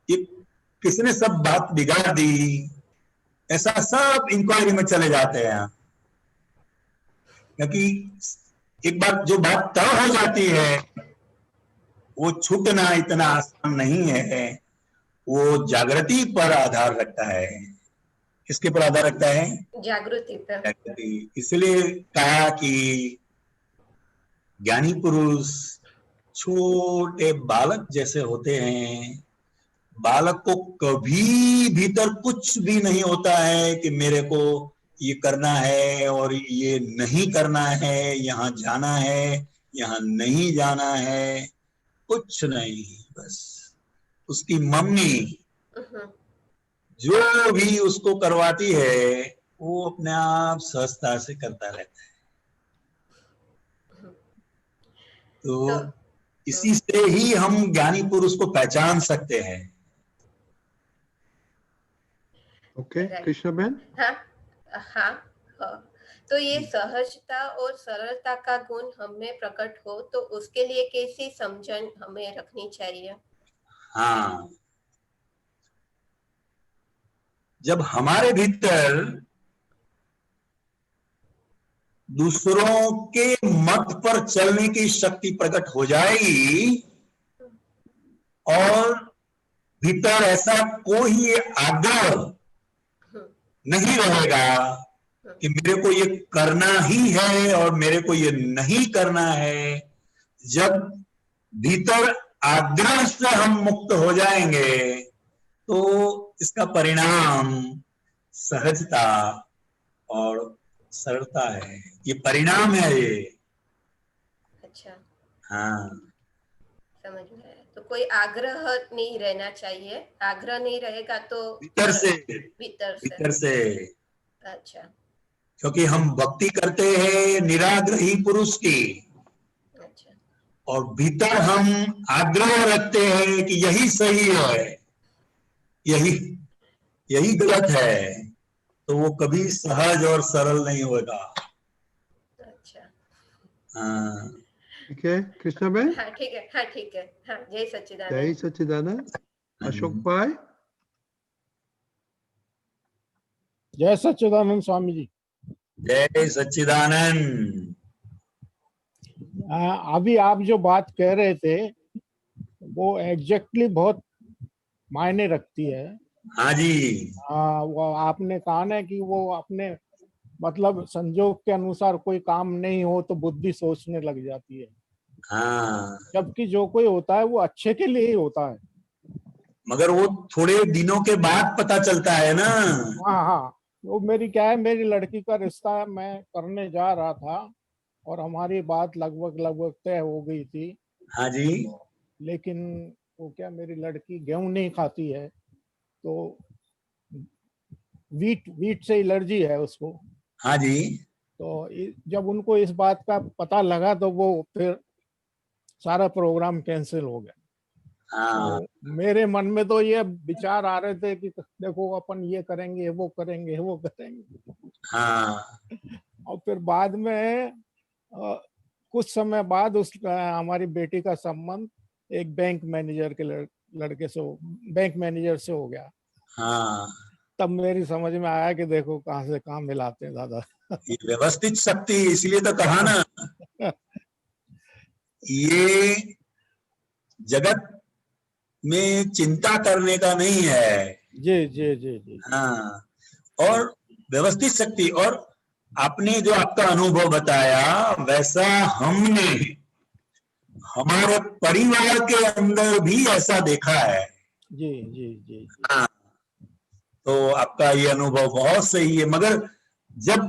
[SPEAKER 1] ये किसने सब बात बिगाड़ दी, ऐसा सब इंक्वायरी में चले जाते हैं। क्योंकि एक बार जो बात तय हो जाती है वो छूटना इतना आसान नहीं है, वो जागृति पर आधार रखता है। किसके पर आधार रखता है?
[SPEAKER 9] जागृति पर।
[SPEAKER 1] जागृति। इसलिए कहा कि ज्ञानी पुरुष छोटे बालक जैसे होते हैं। बालक को कभी भीतर कुछ भी नहीं होता है कि मेरे को ये करना है और ये नहीं करना है, यहाँ जाना है, यहाँ नहीं जाना है, कुछ नहीं। बस उसकी मम्मी जो भी उसको करवाती है वो अपने आप सहजता से करता रहता है। तो इसी से ही हम ज्ञानी पुरुष को पहचान सकते हैं।
[SPEAKER 4] ओके, कृष्णा बहन।
[SPEAKER 9] हाँ, हाँ, हाँ, तो ये सहजता और सरलता का गुण हमें प्रकट हो तो उसके लिए कैसी समझन हमें रखनी चाहिए?
[SPEAKER 1] हाँ, जब हमारे भीतर दूसरों के मत पर चलने की शक्ति प्रकट हो जाएगी और भीतर ऐसा कोई आग्रह नहीं रहेगा कि मेरे को ये करना ही है और मेरे को ये नहीं करना है। जब भीतर आग्रह से हम मुक्त हो जाएंगे तो इसका परिणाम सहजता और सरलता है। ये परिणाम है ये।
[SPEAKER 9] अच्छा,
[SPEAKER 1] हाँ,
[SPEAKER 9] समझ में आया। तो कोई आग्रह नहीं रहना चाहिए, आग्रह नहीं रहेगा तो
[SPEAKER 1] भीतर से
[SPEAKER 9] भीतर से। अच्छा,
[SPEAKER 1] क्योंकि हम भक्ति करते हैं निराग्रही पुरुष की
[SPEAKER 9] अच्छा,
[SPEAKER 1] और भीतर हम आग्रह रखते हैं कि यही सही है, यही गलत है, तो वो कभी सहज और सरल नहीं होगा।
[SPEAKER 9] अच्छा,
[SPEAKER 1] हाँ,
[SPEAKER 4] ठीक है कृष्णा बहन।
[SPEAKER 9] हाँ ठीक है, हाँ ठीक है, हाँ, जय सच्चिदानंद।
[SPEAKER 4] जय सच्चिदानंद। अशोक भाई।
[SPEAKER 10] जय सच्चिदानंद स्वामी जी।
[SPEAKER 1] जय सच्चिदानंद।
[SPEAKER 10] अभी आप जो बात कह रहे थे वो एग्जैक्टली बहुत मायने रखती है।
[SPEAKER 1] हाँ जी।
[SPEAKER 10] वो आपने कहा ना कि वो अपने मतलब संजोग के अनुसार कोई काम नहीं हो तो बुद्धि सोचने लग जाती है।
[SPEAKER 1] हाँ,
[SPEAKER 10] जबकि जो कोई होता है वो अच्छे के लिए ही होता है।
[SPEAKER 1] मगर वो थोड़े दिनों के बाद पता चलता है ना।
[SPEAKER 10] हाँ हाँ, वो मेरी क्या है, मेरी लड़की का रिश्ता मैं करने जा रहा था और हमारी बात लगभग तय हो गई थी।
[SPEAKER 1] हाँ जी।
[SPEAKER 10] लेकिन वो क्या, मेरी लड़की गेहूं नहीं खाती है तो वीट से एलर्जी है उसको।
[SPEAKER 1] हाँ जी।
[SPEAKER 10] तो जब उनको इस बात का पता लगा तो वो फिर सारा प्रोग्राम कैंसिल हो गया।
[SPEAKER 1] हाँ
[SPEAKER 10] तो मेरे मन में तो ये विचार आ रहे थे कि देखो अपन ये करेंगे, वो करेंगे, वो करेंगे।
[SPEAKER 1] हाँ
[SPEAKER 10] और फिर बाद में कुछ समय बाद हमारी बेटी का संबंध एक बैंक मैनेजर के लड़के से बैंक मैनेजर से हो गया।
[SPEAKER 1] हाँ,
[SPEAKER 10] तब मेरी समझ में आया कि देखो कहाँ से कहाँ मिलाते हैं दादा।
[SPEAKER 1] ये व्यवस्थित शक्ति, इसलिए तो कहा ना, ये जगत में चिंता करने का नहीं है।
[SPEAKER 10] जी जी जी जी।
[SPEAKER 1] हाँ, और व्यवस्थित शक्ति। और आपने जो आपका अनुभव बताया वैसा हमने हमारे परिवार के अंदर भी ऐसा देखा है।
[SPEAKER 10] जी जी जी।
[SPEAKER 1] हाँ, तो आपका ये अनुभव बहुत सही है, मगर जब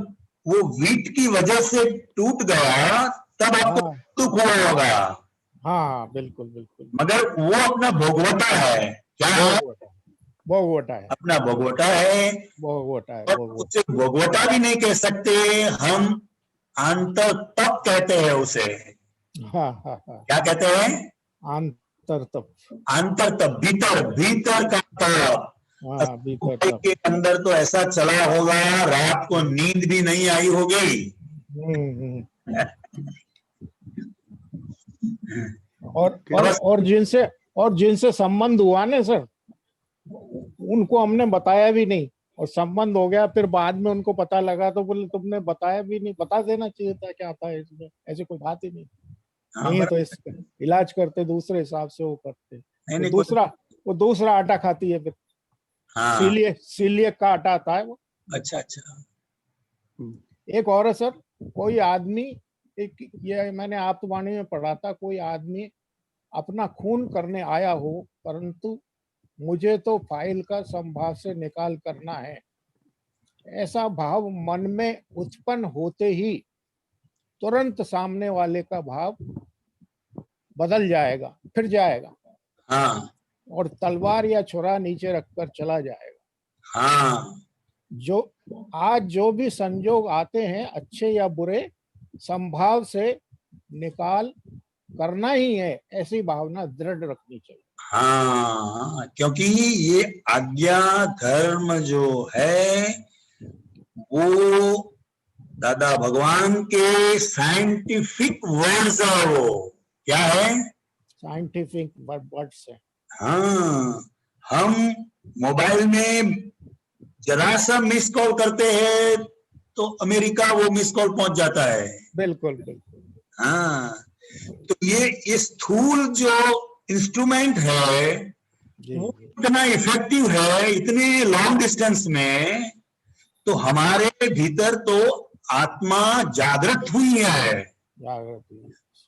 [SPEAKER 1] वो वीट की वजह से टूट गया तब आपको दुख हुआ होगा।
[SPEAKER 10] हाँ बिल्कुल बिल्कुल।
[SPEAKER 1] मगर वो अपना भोगवटा है। क्या है?
[SPEAKER 10] भोगवटा है।
[SPEAKER 1] अपना भोगवटा है।
[SPEAKER 10] भोगवटा है।
[SPEAKER 1] और उसे भोगवटा भी नहीं कह सकते हम, अंतर तप कहते हैं उसे।
[SPEAKER 10] हाँ हाँ हाँ।
[SPEAKER 1] क्या कहते हैं?
[SPEAKER 10] अंतर तप।
[SPEAKER 1] अंतर तप, भीतर, भीतर का तप।
[SPEAKER 10] हाँ, भीतर तप।
[SPEAKER 1] के अंदर तो ऐसा चला होगा, रात को नींद भी नहीं आई होगी।
[SPEAKER 10] और जिनसे संबंध हुआ ना सर, उनको हमने बताया भी नहीं और संबंध हो गया। फिर बाद में उनको पता लगा तो बोले तुमने बताया भी नहीं, बता देना चाहिए था क्या था इसमें। ऐसी कोई बात ही नहीं। नहीं तो इस इलाज करते दूसरे हिसाब से वो करते। वो दूसरा आटा खाती है फिर।
[SPEAKER 1] हाँ।
[SPEAKER 10] सीलियक का आटा आता है वो।
[SPEAKER 1] अच्छा अच्छा।
[SPEAKER 10] एक और है सर, कोई आदमी, एक ये मैंने आत्मवाणी में पढ़ा था, कोई आदमी अपना खून करने आया हो परंतु मुझे तो फाइल का संभाव से निकाल करना है, ऐसा भाव मन में उत्पन्न होते ही तुरंत सामने वाले का भाव बदल जाएगा, फिर जाएगा।
[SPEAKER 1] हाँ।
[SPEAKER 10] और तलवार या छुरा नीचे रखकर चला जाएगा।
[SPEAKER 1] हाँ।
[SPEAKER 10] जो भी संजोग आते हैं अच्छे या बुरे, संभाव से निकाल करना ही है, ऐसी भावना दृढ़ रखनी चाहिए।
[SPEAKER 1] हाँ, क्योंकि ये आज्ञा धर्म जो है वो दादा भगवान के साइंटिफिक वर्ड्स है। वो क्या है?
[SPEAKER 10] साइंटिफिक वर्ड्स है।
[SPEAKER 1] हाँ, हम मोबाइल में जरा सा मिस कॉल करते हैं तो अमेरिका वो मिस कॉल पहुंच जाता है।
[SPEAKER 10] बिल्कुल बिल्कुल।
[SPEAKER 1] हाँ, तो ये स्थूल जो इंस्ट्रूमेंट है वो इतना इफेक्टिव है इतने लॉन्ग डिस्टेंस में, तो हमारे भीतर तो आत्मा जागृत हुई है,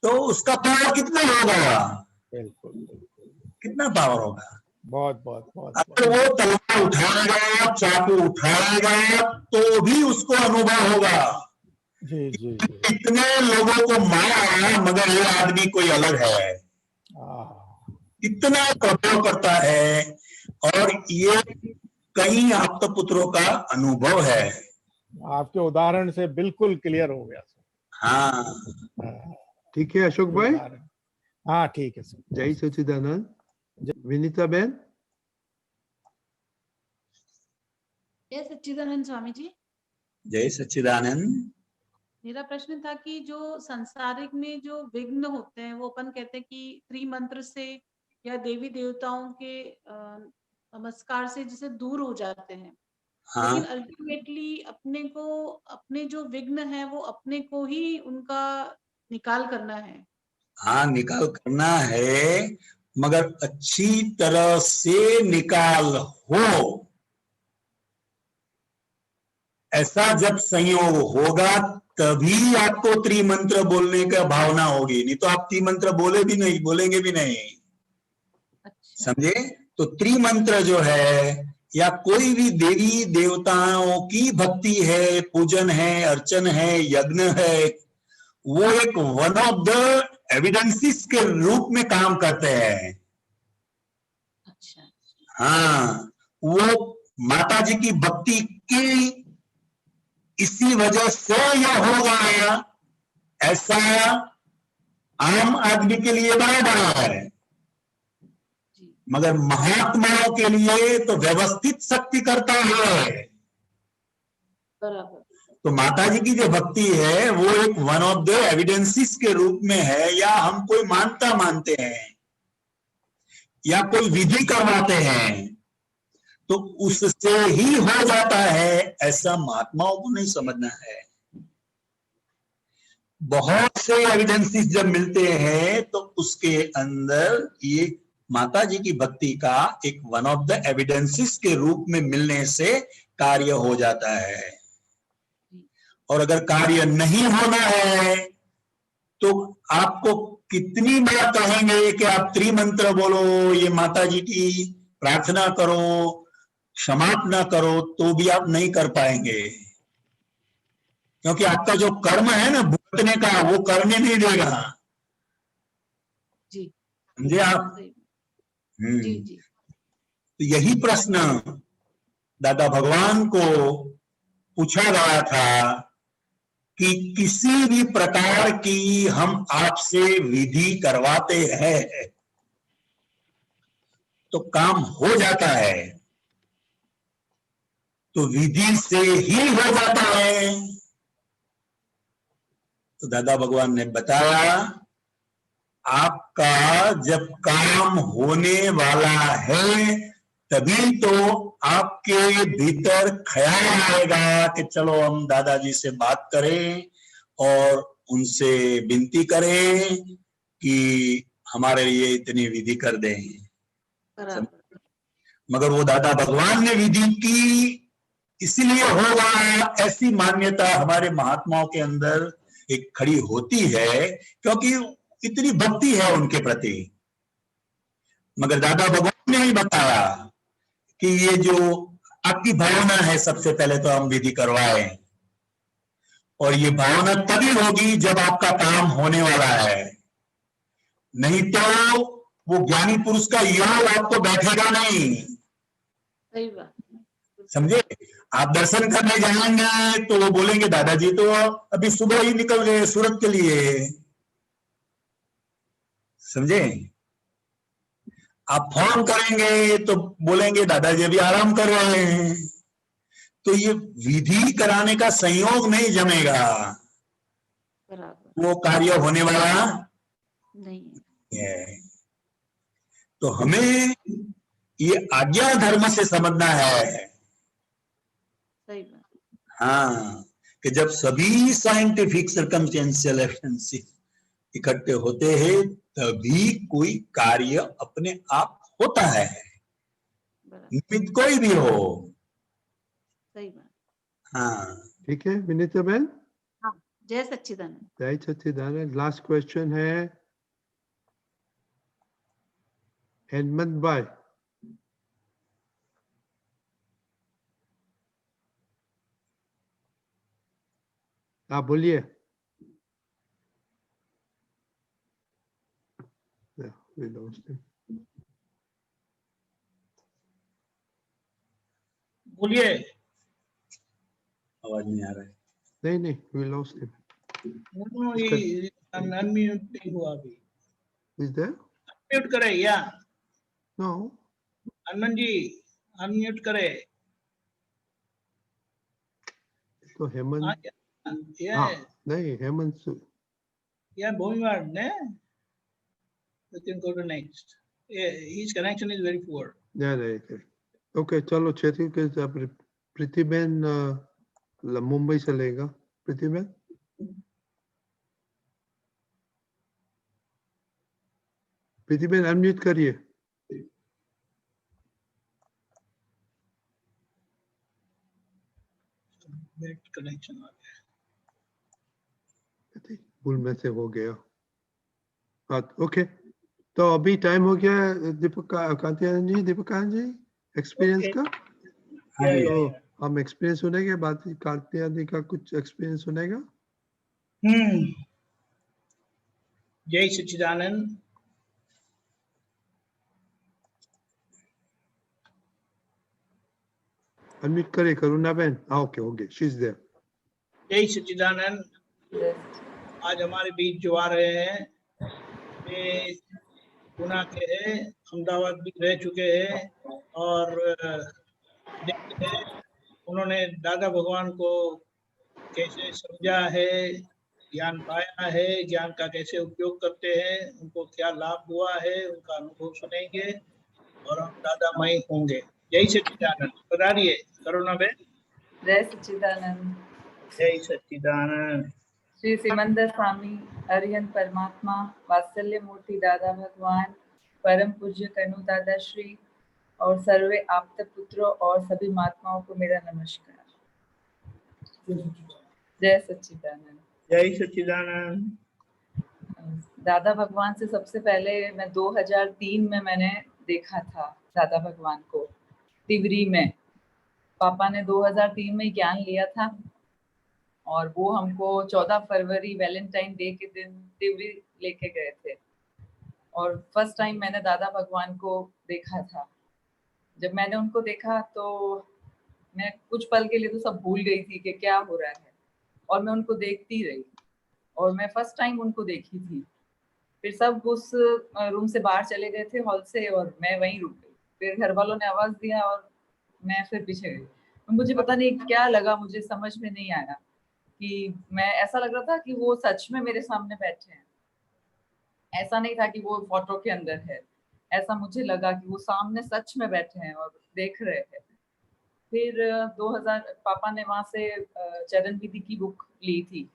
[SPEAKER 1] तो उसका पावर कितना होगा?
[SPEAKER 10] बिल्कुल।
[SPEAKER 1] कितना पावर होगा?
[SPEAKER 10] बहुत बहुत बहुत।
[SPEAKER 1] अगर वो तलवार उठाएगा, चाकू उठाएगा तो भी उसको अनुभव होगा।
[SPEAKER 10] जी जी।
[SPEAKER 1] इतने लोगों को मारा मगर ये आदमी कोई अलग है, इतना प्रभाव करता है। और ये कई आप तो पुत्रों का अनुभव है।
[SPEAKER 10] आपके उदाहरण से बिल्कुल क्लियर हो गया।
[SPEAKER 1] हाँ,
[SPEAKER 4] ठीक है अशोक भाई।
[SPEAKER 10] हाँ ठीक है सर।
[SPEAKER 4] जय सच्चिदानंद। विनीता बहन।
[SPEAKER 7] जय सच्चिदानंद स्वामी जी।
[SPEAKER 1] जय सच्चिदानंद।
[SPEAKER 7] मेरा प्रश्न था कि जो संसारिक में जो विघ्न होते हैं वो अपन कहते हैं कि त्रिमंत्र से या देवी देवताओं के नमस्कार से जैसे दूर हो जाते हैं।
[SPEAKER 1] हाँ।
[SPEAKER 7] लेकिन अल्टीमेटली अपने को, अपने जो विघ्न है वो अपने को ही उनका निकाल करना है।
[SPEAKER 1] हाँ, निकाल करना है, मगर अच्छी तरह से निकाल हो, ऐसा जब संयोग होगा तभी आपको त्रिमंत्र बोलने का भावना होगी, नहीं तो आप त्रिमंत्र बोलेंगे भी नहीं।
[SPEAKER 7] अच्छा।
[SPEAKER 1] समझे? तो त्रिमंत्र जो है या कोई भी देवी देवताओं की भक्ति है, पूजन है, अर्चन है, यज्ञ है, वो एक वन ऑफ द एविडेंसेस के रूप में काम करते हैं।
[SPEAKER 7] अच्छा।
[SPEAKER 1] हाँ, वो माता जी की भक्ति की इसी वजह से यह होगा, ऐसा आम आदमी के लिए बड़ा बड़ा है। मगर महात्माओं के लिए तो व्यवस्थित शक्ति करता है।
[SPEAKER 7] बराबर।
[SPEAKER 1] तो माता जी की जो भक्ति है वो एक वन ऑफ द एविडेंसेस के रूप में है, या हम कोई मानता मानते हैं या कोई विधि करवाते हैं तो उससे ही हो जाता है, ऐसा महात्माओं को नहीं समझना है। बहुत से एविडेंसेस जब मिलते हैं तो उसके अंदर ये माता जी की भक्ति का एक वन ऑफ द एविडेंसेस के रूप में मिलने से कार्य हो जाता है। और अगर कार्य नहीं होना है तो आपको कितनी बार कहेंगे कि आप त्रिमंत्र बोलो, ये माता जी की प्रार्थना करो, क्षमापना करो, तो भी आप नहीं कर पाएंगे, क्योंकि आपका जो कर्म है ना भुगतने का, वो करने नहीं देगा।
[SPEAKER 7] जी
[SPEAKER 1] समझे आप?
[SPEAKER 7] जी जी।
[SPEAKER 1] तो यही प्रश्न दादा भगवान को पूछा गया था कि किसी भी प्रकार की हम आपसे विधि करवाते हैं तो काम हो जाता है, तो विधि से ही हो जाता है। तो दादा भगवान ने बताया, आपका जब काम होने वाला है तभी तो आपके भीतर ख्याल आएगा कि चलो हम दादाजी से बात करें और उनसे विनती करें कि हमारे लिए इतनी विधि कर दें। मगर वो दादा भगवान ने विधि की इसलिए होगा, ऐसी मान्यता हमारे महात्माओं के अंदर एक खड़ी होती है, क्योंकि इतनी भक्ति है उनके प्रति। मगर दादा भगवान ने ही बताया कि ये जो आपकी भावना है, सबसे पहले तो हम विधि करवाएं, और ये भावना तभी होगी जब आपका काम होने वाला है, नहीं तो वो ज्ञानी पुरुष का योग आपको बैठेगा नहीं।
[SPEAKER 7] सही बात।
[SPEAKER 1] समझे? आप दर्शन करने जाएंगे तो वो बोलेंगे दादाजी तो अभी सुबह ही निकल गए सूरत के लिए। समझे? आप फोन करेंगे तो बोलेंगे दादाजी अभी आराम कर रहे हैं। तो ये विधि कराने का संयोग नहीं जमेगा, वो कार्य होने वाला
[SPEAKER 7] नहीं
[SPEAKER 1] है। तो हमें ये आज्ञा धर्म से समझना है।
[SPEAKER 7] सही बात।
[SPEAKER 1] हाँ, कि जब सभी साइंटिफिक सर्कमस्टेंशियल एविडेंसेस इकट्ठे होते हैं तभी कोई कार्य अपने आप होता है, निमित्त कोई भी हो।
[SPEAKER 7] सही बात।
[SPEAKER 1] हाँ
[SPEAKER 4] ठीक है विनीता बहन।
[SPEAKER 7] हाँ, जय सच्चिदानंद।
[SPEAKER 4] जय सच्चिदानंद। लास्ट क्वेश्चन है हेमंत भाई। आप बोलिए। We lost him.
[SPEAKER 5] बोलिए।
[SPEAKER 1] आवाज नहीं आ रहा है।
[SPEAKER 4] नहीं, we lost him.
[SPEAKER 5] No, ये अनम्यूट नहीं हुआ अभी।
[SPEAKER 4] Is there?
[SPEAKER 5] अनम्यूट करे या?
[SPEAKER 4] No.
[SPEAKER 5] हनुमान जी अनम्यूट करे।
[SPEAKER 4] तो हेमंत।
[SPEAKER 5] हाँ,
[SPEAKER 4] नहीं Hemant.
[SPEAKER 5] Yeah, Bhumimar, ne? You can go to next. Yeah, his connection is very poor.
[SPEAKER 4] Yeah, right. Okay, चलो क्षेत्रीय के प्रीतिबेन मुंबई से लेगा। प्रीतिबेन। प्रीतिबेन अनम्यूट करिए।
[SPEAKER 5] Direct connection आ गया।
[SPEAKER 4] भूल में से हो गया। हाँ, ओके। तो अभी टाइम हो गया दीपक कांतियान जी, दीपकान जी एक्सपीरियंस का। तो हम एक्सपीरियंस सुनेंगे, बात कांतियान जी का कुछ एक्सपीरियंस सुनेगा।
[SPEAKER 5] जय सच्चिदानंद।
[SPEAKER 4] अनम्यूट करे करुणा बहन। हाँ ओके हो गया, शी इज देयर।
[SPEAKER 5] जय सच्चिदानंद। आज हमारे बीच जो आ रहे हैं वे पुणे के हैं, अहमदाबाद भी रह चुके हैं और देखते हैं उन्होंने दादा भगवान को कैसे समझा है, ज्ञान पाया है, ज्ञान का कैसे उपयोग करते हैं, उनको क्या लाभ हुआ है, उनका अनुभव सुनेंगे और हम दादामय होंगे। जय सच्चिदानंद। पधारिए करुणा बेन।
[SPEAKER 11] जय सच्चिदानंद।
[SPEAKER 5] जय सच्चिदानंद।
[SPEAKER 11] श्री सिमंदर स्वामी, अरिहंत परमात्मा, वात्सल्य मूर्ति दादा भगवान, परम पूज्य कनु दादा श्री और सर्वे आप्त पुत्रों और सभी महात्माओं को मेरा नमस्कार। जय सच्चिदानंद।
[SPEAKER 5] जय सच्चिदानंद।
[SPEAKER 11] दादा भगवान से सबसे पहले मैं 2003 में मैंने देखा था दादा भगवान को तिवरी में। पापा ने 2003 में ज्ञान लिया था और वो हमको 14 फरवरी वैलेंटाइन डे के दिन तिवरी लेके गए थे और फर्स्ट टाइम मैंने दादा भगवान को देखा था। जब मैंने उनको देखा तो मैं कुछ पल के लिए तो सब भूल गई थी कि क्या हो रहा है और मैं उनको देखती रही और मैं फर्स्ट टाइम उनको देखी थी। फिर सब उस रूम से बाहर चले गए थे हॉल से और मैं वहीं रुक गई। फिर घर वालों ने आवाज दिया और मैं फिर पीछे गई। मुझे पता नहीं क्या लगा, मुझे समझ में नहीं आया कि मैं, ऐसा लग रहा था कि वो सच में मेरे सामने बैठे हैं। ऐसा नहीं था कि वो फोटो के अंदर है, ऐसा मुझे लगा कि वो सामने सच में बैठे हैं और देख रहे हैं। फिर 2000 पापा ने वहां से चरण विधि की बुक ली थी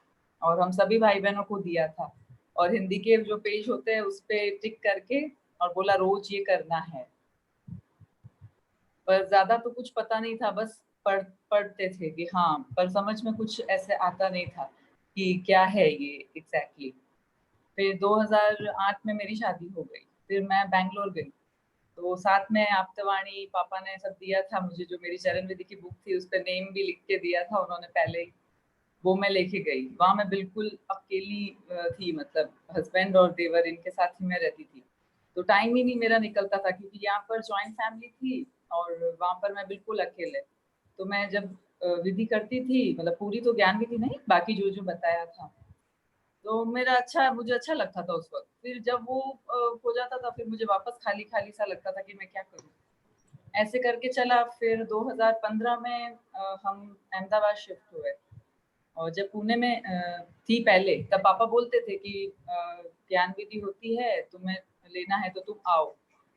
[SPEAKER 11] और हम सभी भाई बहनों को दिया था और हिंदी के जो पेज होते हैं उस पे टिक करके और बोला रोज ये करना है। पर ज्यादा तो कुछ पता नहीं था, बस पढ़ते थे कि हाँ, पर समझ में कुछ ऐसे आता नहीं था कि क्या है ये एग्जैक्टली। फिर 2008 में मेरी शादी हो गई। फिर मैं बैंगलोर गई तो साथ में आप्तवाणी पापा ने सब दिया था मुझे, जो मेरी चरण विधि की बुक थी उस पर नेम भी लिख के दिया था उन्होंने पहले ही, वो मैं लेके गई। वहां मैं बिल्कुल अकेली थी, मतलब हस्बैंड और देवर इनके साथ ही मैं रहती थी, तो टाइम ही नहीं मेरा निकलता था क्योंकि यहाँ पर जॉइंट फैमिली थी और वहां पर मैं बिल्कुल अकेले। तो मैं जब विधि करती थी, मतलब पूरी तो ज्ञान विधि नहीं, बाकी जो जो बताया था, तो मुझे अच्छा लगता था उस वक्त। फिर जब वो हो जाता था फिर मुझे वापस खाली खाली सा लगता था कि मैं क्या करूं। ऐसे करके चला। फिर 2015 में हम अहमदाबाद शिफ्ट हुए और जब पुणे में थी पहले, तब पापा बोलते थे कि ज्ञान विधि होती है, तुम्हें लेना है तो तुम आओ,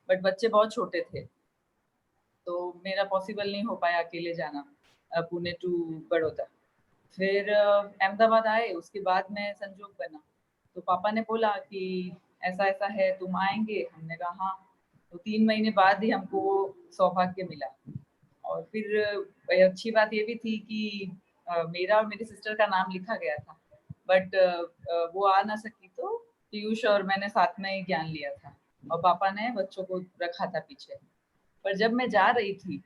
[SPEAKER 11] बट बच्चे बहुत छोटे थे तो मेरा पॉसिबल नहीं हो पाया अकेले जाना पुणे टू बड़ौदा। फिर अहमदाबाद आए, उसके बाद में संजोग बना तो पापा ने बोला कि ऐसा ऐसा है, तुम आएंगे? हमने कहा हाँ। तो 3 महीने बाद ही हमको सौभाग्य मिला। और फिर अच्छी बात ये भी थी कि मेरा और मेरी सिस्टर का नाम लिखा गया था, बट वो आ ना सकी तो पीयूष और मैंने साथ में ही ज्ञान लिया था और पापा ने बच्चों को रखा था पीछे। पर जब मैं जा रही थी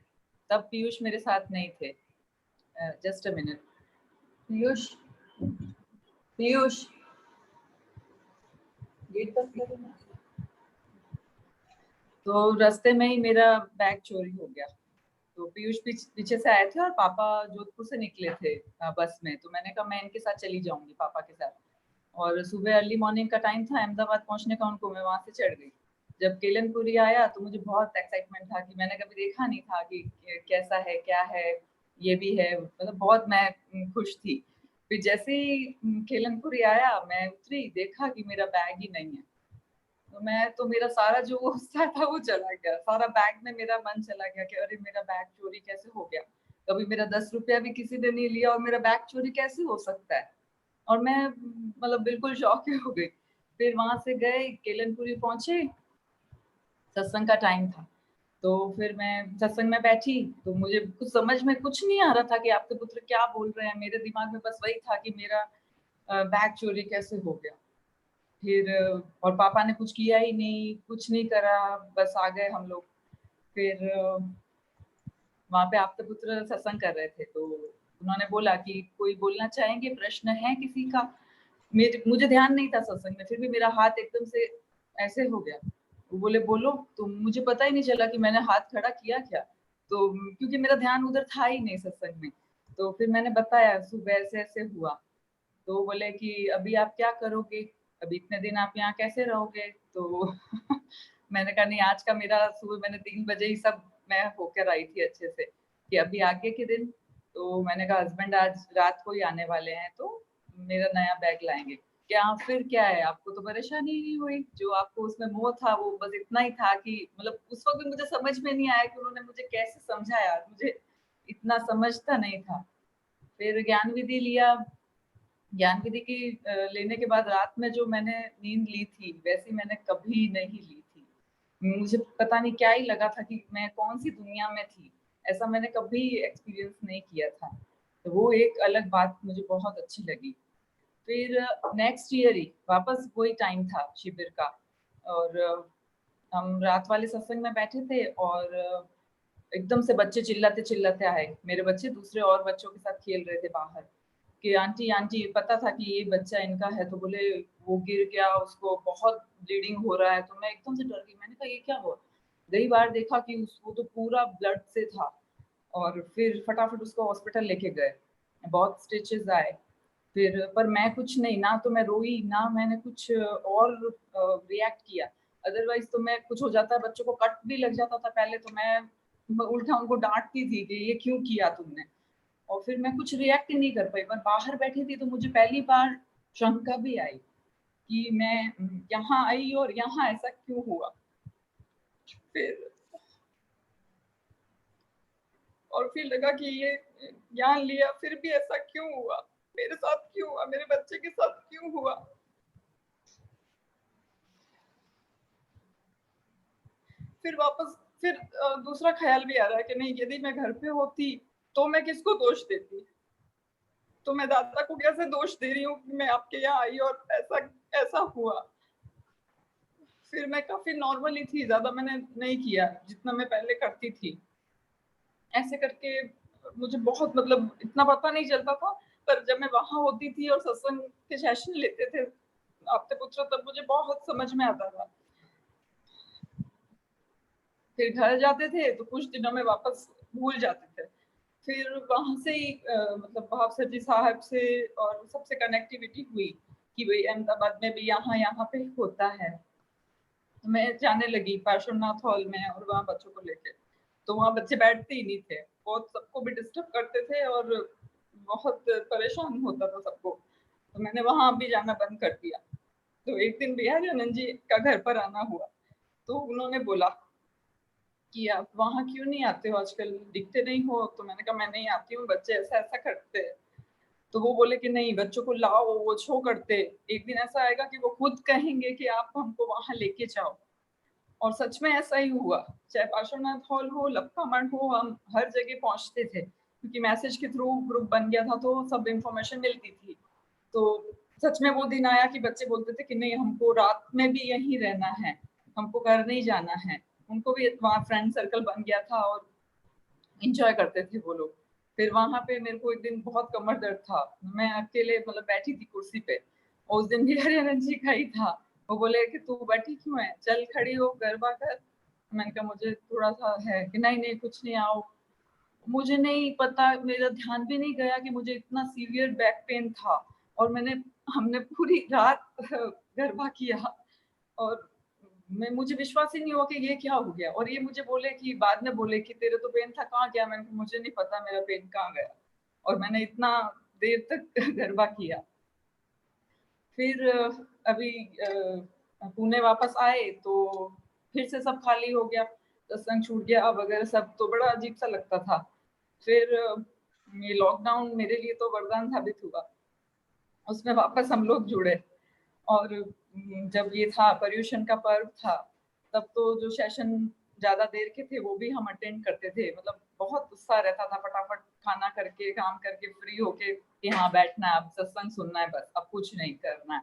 [SPEAKER 11] तब पीयूष मेरे साथ नहीं थे। Just a minute, Piyush Piyush gate बंद करो ना। तो रास्ते में ही मेरा बैग चोरी हो गया। तो पीयूष पीछे से आए थे और पापा जोधपुर से निकले थे बस में, तो मैंने कहा मैं इनके साथ चली जाऊंगी पापा के साथ। और सुबह अर्ली मॉर्निंग का टाइम था अहमदाबाद पहुंचने का उनको, मैं वहां से चढ़ गई। जब केलनपुरी आया तो मुझे बहुत एक्साइटमेंट था कि मैंने कभी देखा नहीं था कि कैसा है, क्या है, ये भी है, मतलब बहुत मैं खुश थी। फिर जैसे ही केलनपुरी आया, मैं उतरी, देखा कि मेरा बैग ही नहीं है। तो मेरा सारा जो गुस्सा था वो चला गया, सारा बैग में मेरा मन चला गया कि अरे मेरा बैग चोरी कैसे हो गया। कभी मेरा 10 रुपया भी किसी ने नहीं लिया और मेरा बैग चोरी कैसे हो सकता है। और मैं मतलब बिल्कुल शॉक हो गई। फिर वहां से गए, केलनपुरी पहुंचे, सत्संग का टाइम था। तो फिर मैं सत्संग में बैठी तो मुझे कुछ समझ में कुछ नहीं आ रहा था कि आपके पुत्र क्या बोल रहे हैं। मेरे दिमाग में बस वही था कि मेरा बैग चोरी कैसे हो गया। फिर और पापा ने कुछ किया ही नहीं, कुछ नहीं करा, बस आ गए हम लोग। फिर वहां पे आपके पुत्र सत्संग कर रहे थे तो उन्होंने बोला कि कोई बोलना चाहेंगे, प्रश्न है किसी का। मुझे ध्यान नहीं था सत्संग में, फिर भी मेरा हाथ एकदम से ऐसे हो गया। वो बोले बोलो, तो मुझे पता ही नहीं चला कि मैंने हाथ खड़ा किया क्या, तो क्योंकि मेरा ध्यान उधर था ही नहीं सत्संग में। तो फिर मैंने बताया सुबह ऐसे ऐसे हुआ। तो बोले कि अभी आप क्या करोगे, अभी इतने दिन आप यहाँ कैसे रहोगे, तो मैंने कहा नहीं, आज का मेरा सुबह मैंने 3 बजे ही सब मैं होकर आई थी अच्छे से कि अभी आगे के दिन। तो मैंने कहा हस्बैंड आज रात को ही आने वाले हैं तो मेरा नया बैग लाएंगे। क्या फिर क्या है, आपको तो परेशानी ही नहीं हुई, जो आपको उसमें मोह था वो बस इतना ही था कि मतलब उस वक्त मुझे समझ में नहीं आया कि उन्होंने मुझे कैसे समझाया, मुझे इतना समझता नहीं था। फिर ज्ञान विधि लिया, ज्ञान विधि की लेने के बाद रात में जो मैंने नींद ली थी वैसी मैंने कभी नहीं ली थी। मुझे पता नहीं क्या ही लगा था कि मैं कौन सी दुनिया में थी, ऐसा मैंने कभी एक्सपीरियंस नहीं किया था। तो वो एक अलग बात मुझे बहुत अच्छी लगी। फिर नेक्स्ट ईयर ही वापस वही टाइम था शिविर का, और हम रात वाले सत्संग में बैठे थे और एकदम से बच्चे चिल्लाते चिल्लाते आए। मेरे बच्चे दूसरे और बच्चों के साथ खेल रहे थे बाहर कि आंटी आंटी, पता था कि ये बच्चा इनका है, तो बोले वो गिर गया, उसको बहुत ब्लीडिंग हो रहा है। तो मैं एकदम से डर गई, मैंने कहा ये क्या हुआ। गई बार देखा कि उसको तो पूरा ब्लड से था, और फिर फटाफट उसको हॉस्पिटल लेके गए, बहुत स्टिचेस आए। फिर पर मैं कुछ नहीं, ना तो मैं रोई ना मैंने कुछ और रिएक्ट किया। अदरवाइज तो मैं कुछ हो जाता, बच्चों को कट भी लग जाता था पहले, तो मैं उल्टा उनको डांटती थी कि ये क्यों किया तुमने, और फिर मैं कुछ रिएक्ट ही नहीं कर पाई। पर बाहर बैठी थी तो मुझे पहली बार शंका भी आई कि मैं यहाँ आई और यहाँ ऐसा क्यों हुआ। फिर लगा कि ये ज्ञान लिया फिर भी ऐसा क्यों हुआ, मेरे साथ क्यों हुआ, मेरे बच्चे के साथ क्यों हुआ। फिर वापस फिर दूसरा ख्याल भी आ रहा है कि नहीं, यदि मैं घर पे होती तो मैं किसको दोष देती, तो मैं दादा को कैसे दोष दे रही हूँ कि मैं आपके यहाँ आई और ऐसा हुआ। फिर मैं काफी नॉर्मली थी, ज्यादा मैंने नहीं किया जितना मैं पहले करती थी। ऐसे करके मुझे बहुत मतलब इतना पता नहीं चलता था, पर जब मैं वहां होती थी और सत्संग के सेशन लेते थे आपते पुत्र, तब मुझे बहुत समझ में आता था। फिर घर जाते थे तो कुछ दिनों में वापस भूल जाते थे। फिर वहां से ही मतलब भाव सर जी साहब से और सबसे कनेक्टिविटी हुई कि भाई अहमदाबाद में भी यहाँ पे होता है। तो मैं जाने लगी पार्श्वनाथ हॉल में, और वहाँ बच्चों को लेके, तो वहाँ बच्चे बैठते ही नहीं थे, बहुत सबको भी डिस्टर्ब करते थे और बहुत परेशान होता था सबको। तो मैंने वहां भी जाना बंद कर दिया। तो एक दिन बिहारी आनंद जी का घर पर आना हुआ, तो उन्होंने बोला कि आप वहां क्यों नहीं आते हो, आजकल दिखते नहीं हो। तो मैंने कहा मैं नहीं आती हूँ, बच्चे ऐसा ऐसा करते हैं। तो वो बोले कि नहीं, बच्चों को लाओ, वो शो करते, एक दिन ऐसा आएगा कि वो खुद कहेंगे कि आप हमको वहां लेके जाओ। और सच में ऐसा ही हुआ, चाहे पार्श्वनाथ हॉल हो, लपका मठ हो, हम हर जगह पहुंचते थे क्योंकि मैसेज के थ्रू ग्रुप बन गया था, तो सब इंफॉर्मेशन मिलती थी। तो सच में वो दिन आया कि बच्चे बोलते थे कि नहीं, हमको रात में भी यहीं रहना है, हमको घर नहीं जाना है। उनको भी वहाँ फ्रेंड सर्कल बन गया था और इंजॉय करते थे वो लोग। फिर वहां पे मेरे को एक दिन बहुत कमर दर्द था, मैं अकेले मतलब बैठी थी कुर्सी पे, और उस दिन भी हरियाणा जी का ही था। वो बोले कि तू बैठी क्यों है, चल खड़ी हो, गरबा कर। मैंने कहा मुझे थोड़ा सा है कि नहीं नहीं कुछ नहीं, आओ। मुझे नहीं पता, मेरा ध्यान भी नहीं गया कि मुझे इतना सीवियर बैक पेन था, और हमने पूरी रात गरबा किया, और मुझे विश्वास ही नहीं हुआ कि ये क्या हो गया। और ये मुझे बोले कि बाद में बोले कि तेरे तो पेन था, कहाँ गया। मैंने कहा मुझे नहीं पता मेरा पेन कहाँ गया, और मैंने इतना देर तक गरबा किया। फिर अभी पुणे वापस आए तो फिर से सब खाली हो गया, सत्संग छूट गया वगैरह सब, तो बड़ा अजीब सा लगता था। फिर ये लॉकडाउन मेरे लिए तो वरदान साबित हुआ, उसमें वापस हम लोग जुड़े। और जब ये था पर्यूषण का पर्व था, तब तो जो सेशन ज्यादा देर के थे वो भी हम अटेंड करते थे। मतलब बहुत उत्साह रहता था, फटाफट खाना करके काम करके फ्री होके यहाँ बैठना है, अब सत्संग सुनना है, बस अब कुछ नहीं करना है।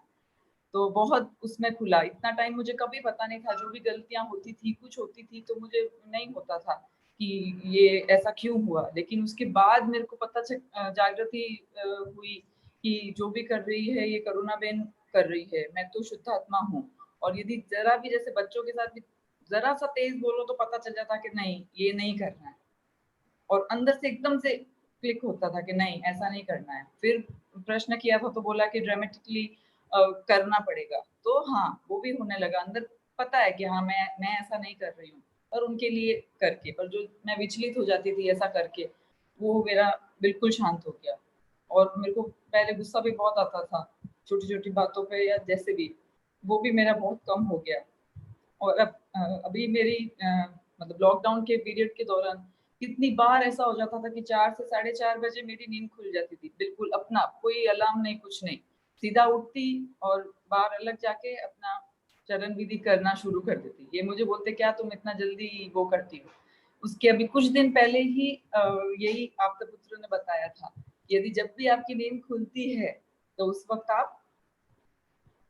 [SPEAKER 11] तो बहुत उसमें खुला। इतना टाइम मुझे कभी पता नहीं था, जो भी गलतियां होती थी, कुछ होती थी, तो मुझे नहीं होता था कि ये ऐसा क्यों हुआ। लेकिन उसके बाद मेरे को पता जागृति हुई कि जो भी कर रही है ये करुणा बेन कर रही है, मैं तो शुद्ध आत्मा हूँ। और यदि जरा भी जैसे बच्चों के साथ भी जरा सा तेज बोलो तो पता चल जाता कि नहीं ये नहीं करना है, और अंदर से एकदम से क्लिक होता था कि नहीं ऐसा नहीं करना है। फिर प्रश्न किया था तो बोला कि ड्रामेटिकली करना पड़ेगा, तो हाँ वो भी होने लगा। अंदर पता है कि हाँ मैं ऐसा नहीं कर रही हूँ, पर उनके लिए करके, पर जो मैं विचलित हो जाती थी ऐसा करके, वो मेरा बिल्कुल शांत हो गया। और मेरे को पहले गुस्सा भी बहुत आता था छोटी छोटी बातों पे या जैसे भी, वो भी मेरा बहुत कम हो गया। और अब अभी मेरी मतलब लॉकडाउन के पीरियड के दौरान कितनी बार ऐसा हो जाता था कि 4 से 4:30 बजे मेरी नींद खुल जाती थी, बिल्कुल अपना कोई अलार्म नहीं, कुछ नहीं, सीधा उठती और बाहर अलग जाके अपना चरण विधि करना शुरू कर देती। ये मुझे बोलते क्या तुम इतना जल्दी वो करती हो। उसके अभी कुछ दिन पहले ही यही आप्तपुत्र ने बताया था, यदि जब भी आपकी नींद खुलती है तो उस वक्त आप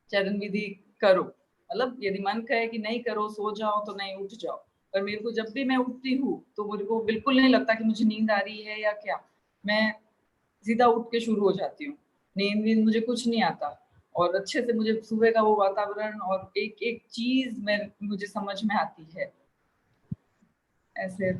[SPEAKER 11] चरण विधि करो, मतलब यदि मन कहे कि नहीं करो, सो जाओ तो नहीं, उठ जाओ। पर मेरे को जब भी मैं उठती हूँ तो मेरे को बिल्कुल नहीं लगता कि मुझे नींद आ रही है या क्या, मैं सीधा उठ के शुरू हो जाती हूँ। नींद मुझे कुछ नहीं आता और अच्छे से मुझे सुबह का वो वातावरण और एक एक चीज में मुझे समझ में आती है ऐसे।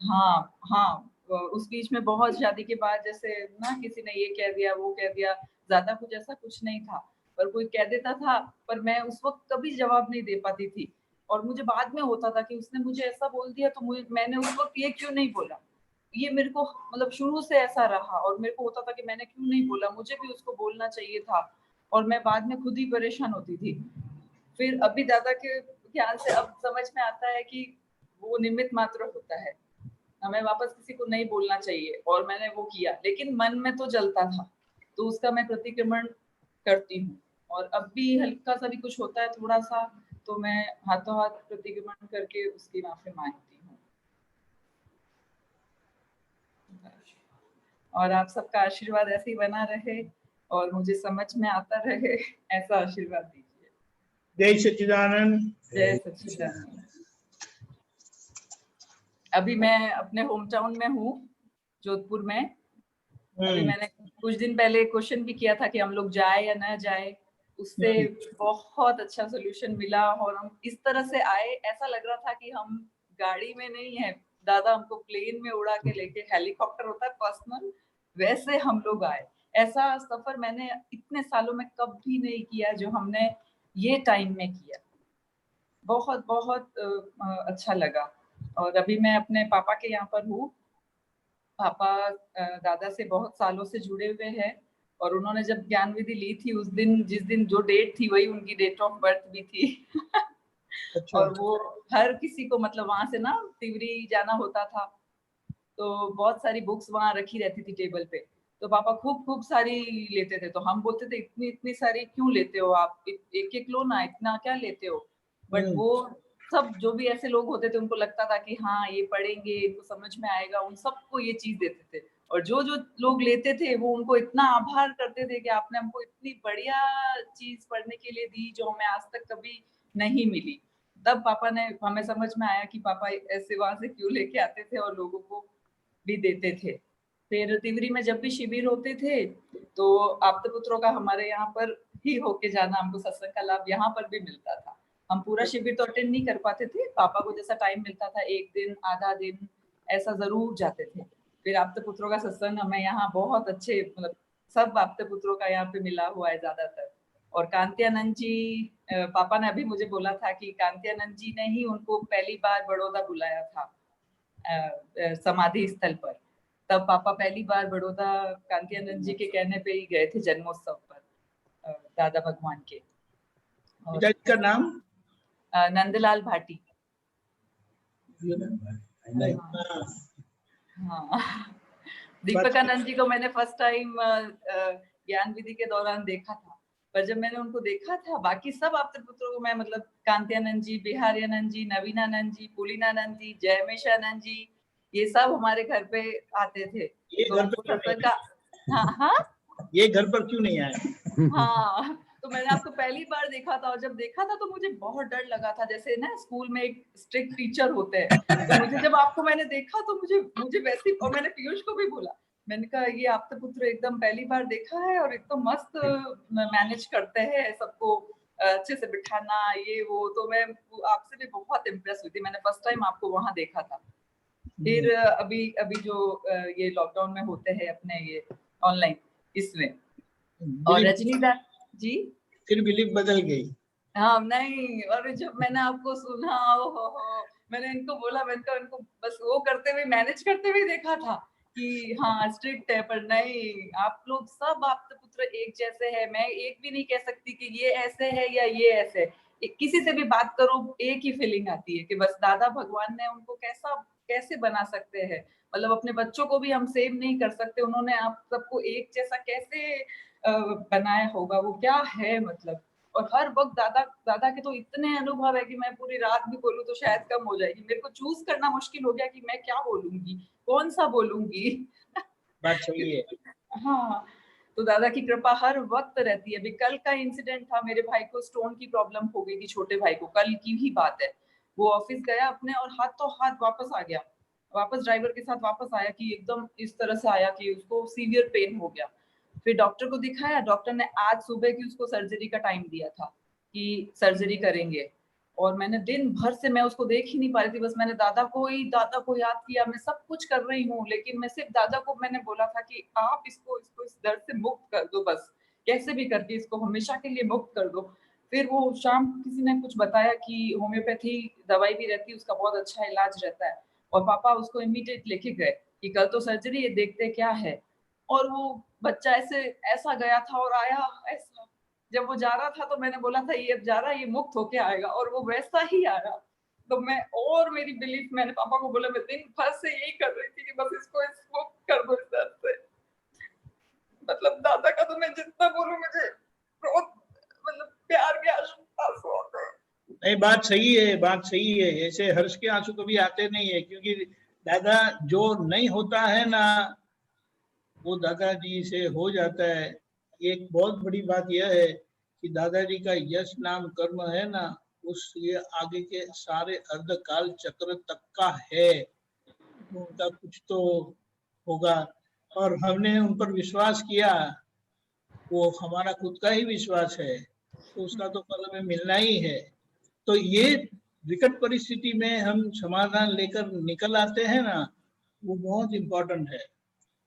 [SPEAKER 11] हाँ हाँ, उस बीच में बहुत शादी के बाद जैसे ना किसी ने ये कह दिया वो कह दिया, ज्यादा कुछ ऐसा कुछ नहीं था, पर कोई कह देता था, पर मैं उस वक्त कभी जवाब नहीं दे पाती थी। और मुझे बाद में होता था कि उसने मुझे ऐसा बोल दिया तो मैंने उस वक्त ये क्यों नहीं बोला। ये मेरे को मतलब शुरू से ऐसा रहा और मेरे को होता था कि मैंने क्यों नहीं बोला, मुझे भी उसको बोलना चाहिए था, और मैं बाद में खुद ही परेशान होती थी। फिर अभी दादा के ख्याल से अब समझ में आता है कि वो निमित्त मात्र होता है, हमें वापस किसी को नहीं बोलना चाहिए, और मैंने वो किया, लेकिन मन में तो जलता था, तो उसका मैं प्रतिक्रमण करती हूँ। और अब भी हल्का सा भी कुछ होता है थोड़ा सा, तो मैं हाथों हाथ प्रतिक्रमण करके उसकी माफी मांगती हूँ। और आप सबका आशीर्वाद ऐसे ही बना रहे और मुझे समझ में आता रहे, ऐसा आशीर्वाद दीजिए।
[SPEAKER 5] जय सच्चिदानंद।
[SPEAKER 11] जय सच्चिदानंद। अभी मैं अपने होम टाउन में हूँ, जोधपुर में। अभी मैंने कुछ दिन पहले क्वेश्चन भी किया था कि हम लोग जाए या ना जाए, उससे बहुत अच्छा सोल्यूशन मिला और हम इस तरह से आए, ऐसा लग रहा था कि हम गाड़ी में नहीं है, दादा हमको प्लेन में उड़ा के लेके, हेलीकॉप्टर होता है पर्सनल, वैसे हम लोग आए। ऐसा सफर मैंने इतने सालों में कभी नहीं किया जो हमने ये टाइम में किया। बहुत बहुत अच्छा लगा। और अभी मैं अपने पापा के यहाँ पर हूँ। पापा दादा से बहुत सालों से जुड़े हुए हैं और उन्होंने जब ज्ञान विधि ली थी उस दिन, जिस दिन जो डेट थी वही उनकी डेट ऑफ बर्थ भी थी।
[SPEAKER 5] अच्छा।
[SPEAKER 11] और वो हर किसी को मतलब वहां से ना तिवरी जाना होता था, तो बहुत सारी बुक्स वहां रखी रहती थी टेबल पे, तो पापा खूब सारी लेते थे। तो हम बोलते थे इतनी सारी क्यों लेते हो आप, एक एक लो ना, इतना क्या लेते हो। बट वो सब जो भी ऐसे लोग होते थे उनको लगता था कि हाँ ये पढ़ेंगे, इनको समझ में आएगा, उन सबको ये चीज देते थे। और जो जो लोग लेते थे वो उनको इतना आभार करते थे कि आपने हमको इतनी बढ़िया चीज पढ़ने के लिए दी जो हमें आज तक कभी नहीं मिली। तब पापा ने, हमें समझ में आया कि पापा ऐसे वहां से क्यों लेके आते थे और लोगों को भी देते थे। फिर तिवरी में जब भी शिविर होते थे तो आप्तपुत्रों का हमारे यहाँ पर ही होके जाना, हमको सत्संग का लाभ यहाँ पर भी मिलता था। हम पूरा शिविर तो अटेंड नहीं कर पाते थे, पापा को जैसा टाइम मिलता था, एक दिन आधा दिन ऐसा जरूर जाते थे। फिर आप्तपुत्रों का सत्संग हमें यहाँ बहुत अच्छे, मतलब सब आप्तपुत्रों का यहाँ पे मिला हुआ है ज्यादातर। और कांत्यानंद जी, पापा ने अभी मुझे बोला था कि कांत्यानंद जी ने ही उनको पहली बार बड़ौदा बुलाया था समाधि स्थल पर। तब पापा पहली बार बड़ौदा कांत्यानंद जी के कहने पे ही गए थे जन्मोत्सव पर दादा भगवान के।
[SPEAKER 5] पिताजी का नाम
[SPEAKER 11] नंदलाल भाटी। हाँ, दीपकानंद जी को मैंने फर्स्ट टाइम ज्ञान विधि के दौरान देखा था, पर जब मैंने उनको देखा था, बाकी सब आप्तपुत्रों को मैं, मतलब कांत्यानंद जी, बिहारियानंद जी, नवीनानंद जी, पुलिनानंद जी, जयमेशानंद जी, ये सब हमारे घर पे आते थे।
[SPEAKER 5] ये
[SPEAKER 11] तो
[SPEAKER 5] घर
[SPEAKER 11] हमको
[SPEAKER 5] पर
[SPEAKER 11] सत्संग का, हाँ
[SPEAKER 5] ये घर पर क्यों नहीं आए?
[SPEAKER 11] हाँ, तो मैंने आपको पहली बार देखा था और जब देखा था तो मुझे बहुत डर लगा था, जैसे ना स्कूल में एक स्ट्रिक्ट टीचर होते हैं, तो मुझे जब आपको मैंने देखा तो मुझे वैसे, और मैंने पीयूष को भी बोला, मैंने कहा ये आप्तपुत्र एकदम पहली बार देखा है और एकदम मस्त मैनेज करते हैं सबको, अच्छे से बिठाना ये वो, तो मैं आपसे भी बहुत इम्प्रेस हुई थी। मैंने फर्स्ट टाइम आपको वहां देखा था। फिर अभी अभी जो ये लॉकडाउन में होते हैं अपने ये ऑनलाइन इसमें, और रजनीदा जी
[SPEAKER 5] फिर बिलीफ बदल गई।
[SPEAKER 11] हाँ नहीं, और जब मैंने आपको सुना हो मैंने इनको बोला, मैंने इनको बस वो करते हुए मैनेज करते हुए देखा था कि हाँ स्ट्रिक्ट है, पर नहीं, आप लोग सब आपके पुत्र एक जैसे हैं। मैं एक भी नहीं कह सकती कि ये ऐसे है या ये ऐसे है। किसी से भी बात करो एक ही फीलिंग आती है कि बस दादा भगवान ने उनको कैसे बना सकते हैं, मतलब अपने बच्चों को भी हम सेम नहीं कर सकते, उन्होंने आप सबको एक जैसा कैसे बनाया होगा, वो क्या है मतलब। और हर वक्त दादा के तो इतने अनुभव है कि मैं पूरी रात भी बोलूं तो शायद कम हो जाएगी। मेरे को चूज करना मुश्किल हो गया कि मैं क्या बोलूंगी, कौन सा बोलूंगी।
[SPEAKER 5] बात सही है।
[SPEAKER 11] हाँ, तो दादा की कृपा हर वक्त रहती है। अभी कल का इंसिडेंट था, मेरे भाई को स्टोन की प्रॉब्लम हो गई थी, छोटे भाई को, कल की ही बात है। वो ऑफिस गया अपने और हाथों हाथ वापस आ गया, वापस ड्राइवर के साथ वापस आया कि एकदम इस तरह से आया कि उसको सीवियर पेन हो गया। फिर डॉक्टर को दिखाया, डॉक्टर ने आज सुबह की उसको सर्जरी का टाइम दिया था कि सर्जरी करेंगे। और मैंने दिन भर से मैं उसको देख ही नहीं पा रही थी, बस मैंने दादा को याद किया। मैं सब कुछ कर रही हूँ, लेकिन मैं सिर्फ दादा को मैंने बोला था कि आप इसको इस दर्द से मुक्त कर दो, बस कैसे भी करके इसको हमेशा के लिए मुक्त कर दो। फिर वो शाम किसी ने कुछ बताया कि होम्योपैथी दवाई भी रहती है, उसका बहुत अच्छा इलाज रहता है। और पापा उसको इमीडिएट लेके गए कि कल तो सर्जरी है, देखते क्या है। और वो बच्चा ऐसा गया था और आया ऐसा। जब वो जा रहा था तो मैंने बोला था ये अब जा रहा है, ये मुक्त होके आएगा, और वो वैसा ही आया। तो मैं और मेरी बिलीफ, मैंने पापा को बोला, मैं दिन भर से यही कर रही थी कि बस इसको मुक्त कर दो इस दर्द से। मतलब दादा का तो मैं जितना बोलूं मुझे बहुत मतलब प्यार के आंसू आते हैं।
[SPEAKER 5] नहीं, बात सही है, बात सही है। ऐसे हर्ष के आंसू कभी आते नहीं है, क्योंकि दादा जो नहीं होता है ना, वो दादाजी से हो जाता है। एक बहुत बड़ी बात यह है कि दादाजी का यश नाम कर्म है ना, उस ये आगे के सारे अर्धकाल चक्र तक का है, उनका कुछ तो होगा। और हमने उन पर विश्वास किया, वो हमारा खुद का ही विश्वास है, तो उसका तो फल हमें मिलना ही है। तो ये विकट परिस्थिति में हम समाधान लेकर निकल आते हैं ना, वो बहुत इम्पोर्टेंट है।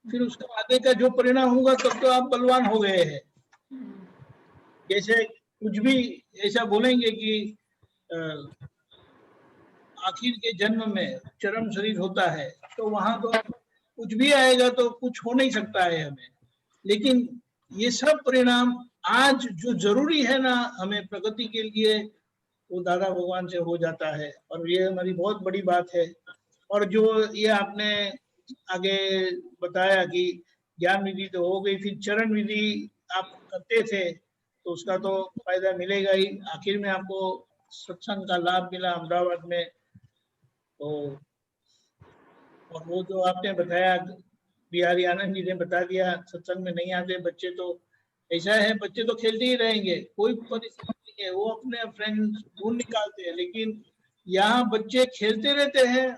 [SPEAKER 5] फिर उसका आगे का जो परिणाम होगा तब तो आप बलवान हो गए हैं। जैसे कुछ भी ऐसा बोलेंगे कि आखिर के जन्म में चरम शरीर होता है, तो वहां तो कुछ भी आएगा तो कुछ हो नहीं सकता है हमें। लेकिन ये सब परिणाम आज जो जरूरी है ना हमें प्रगति के लिए, वो दादा भगवान से हो जाता है। और ये हमारी बहुत बड़ी बात है। और जो ये आपने आगे बताया कि ज्ञान विधि तो हो गई, फिर चरण विधि आप करते थे तो उसका तो फायदा मिलेगा ही। आखिर में आपको सत्संग का लाभ मिला अहमदाबाद में। तो और वो जो आपने बताया, बिहारी आनंद जी ने बता दिया, सत्संग में नहीं आते बच्चे, तो ऐसा है, बच्चे तो खेलते ही रहेंगे, कोई परिस्थिति नहीं है, वो अपने फ्रेंड्स ढूंढ निकालते हैं। लेकिन यहाँ बच्चे खेलते रहते हैं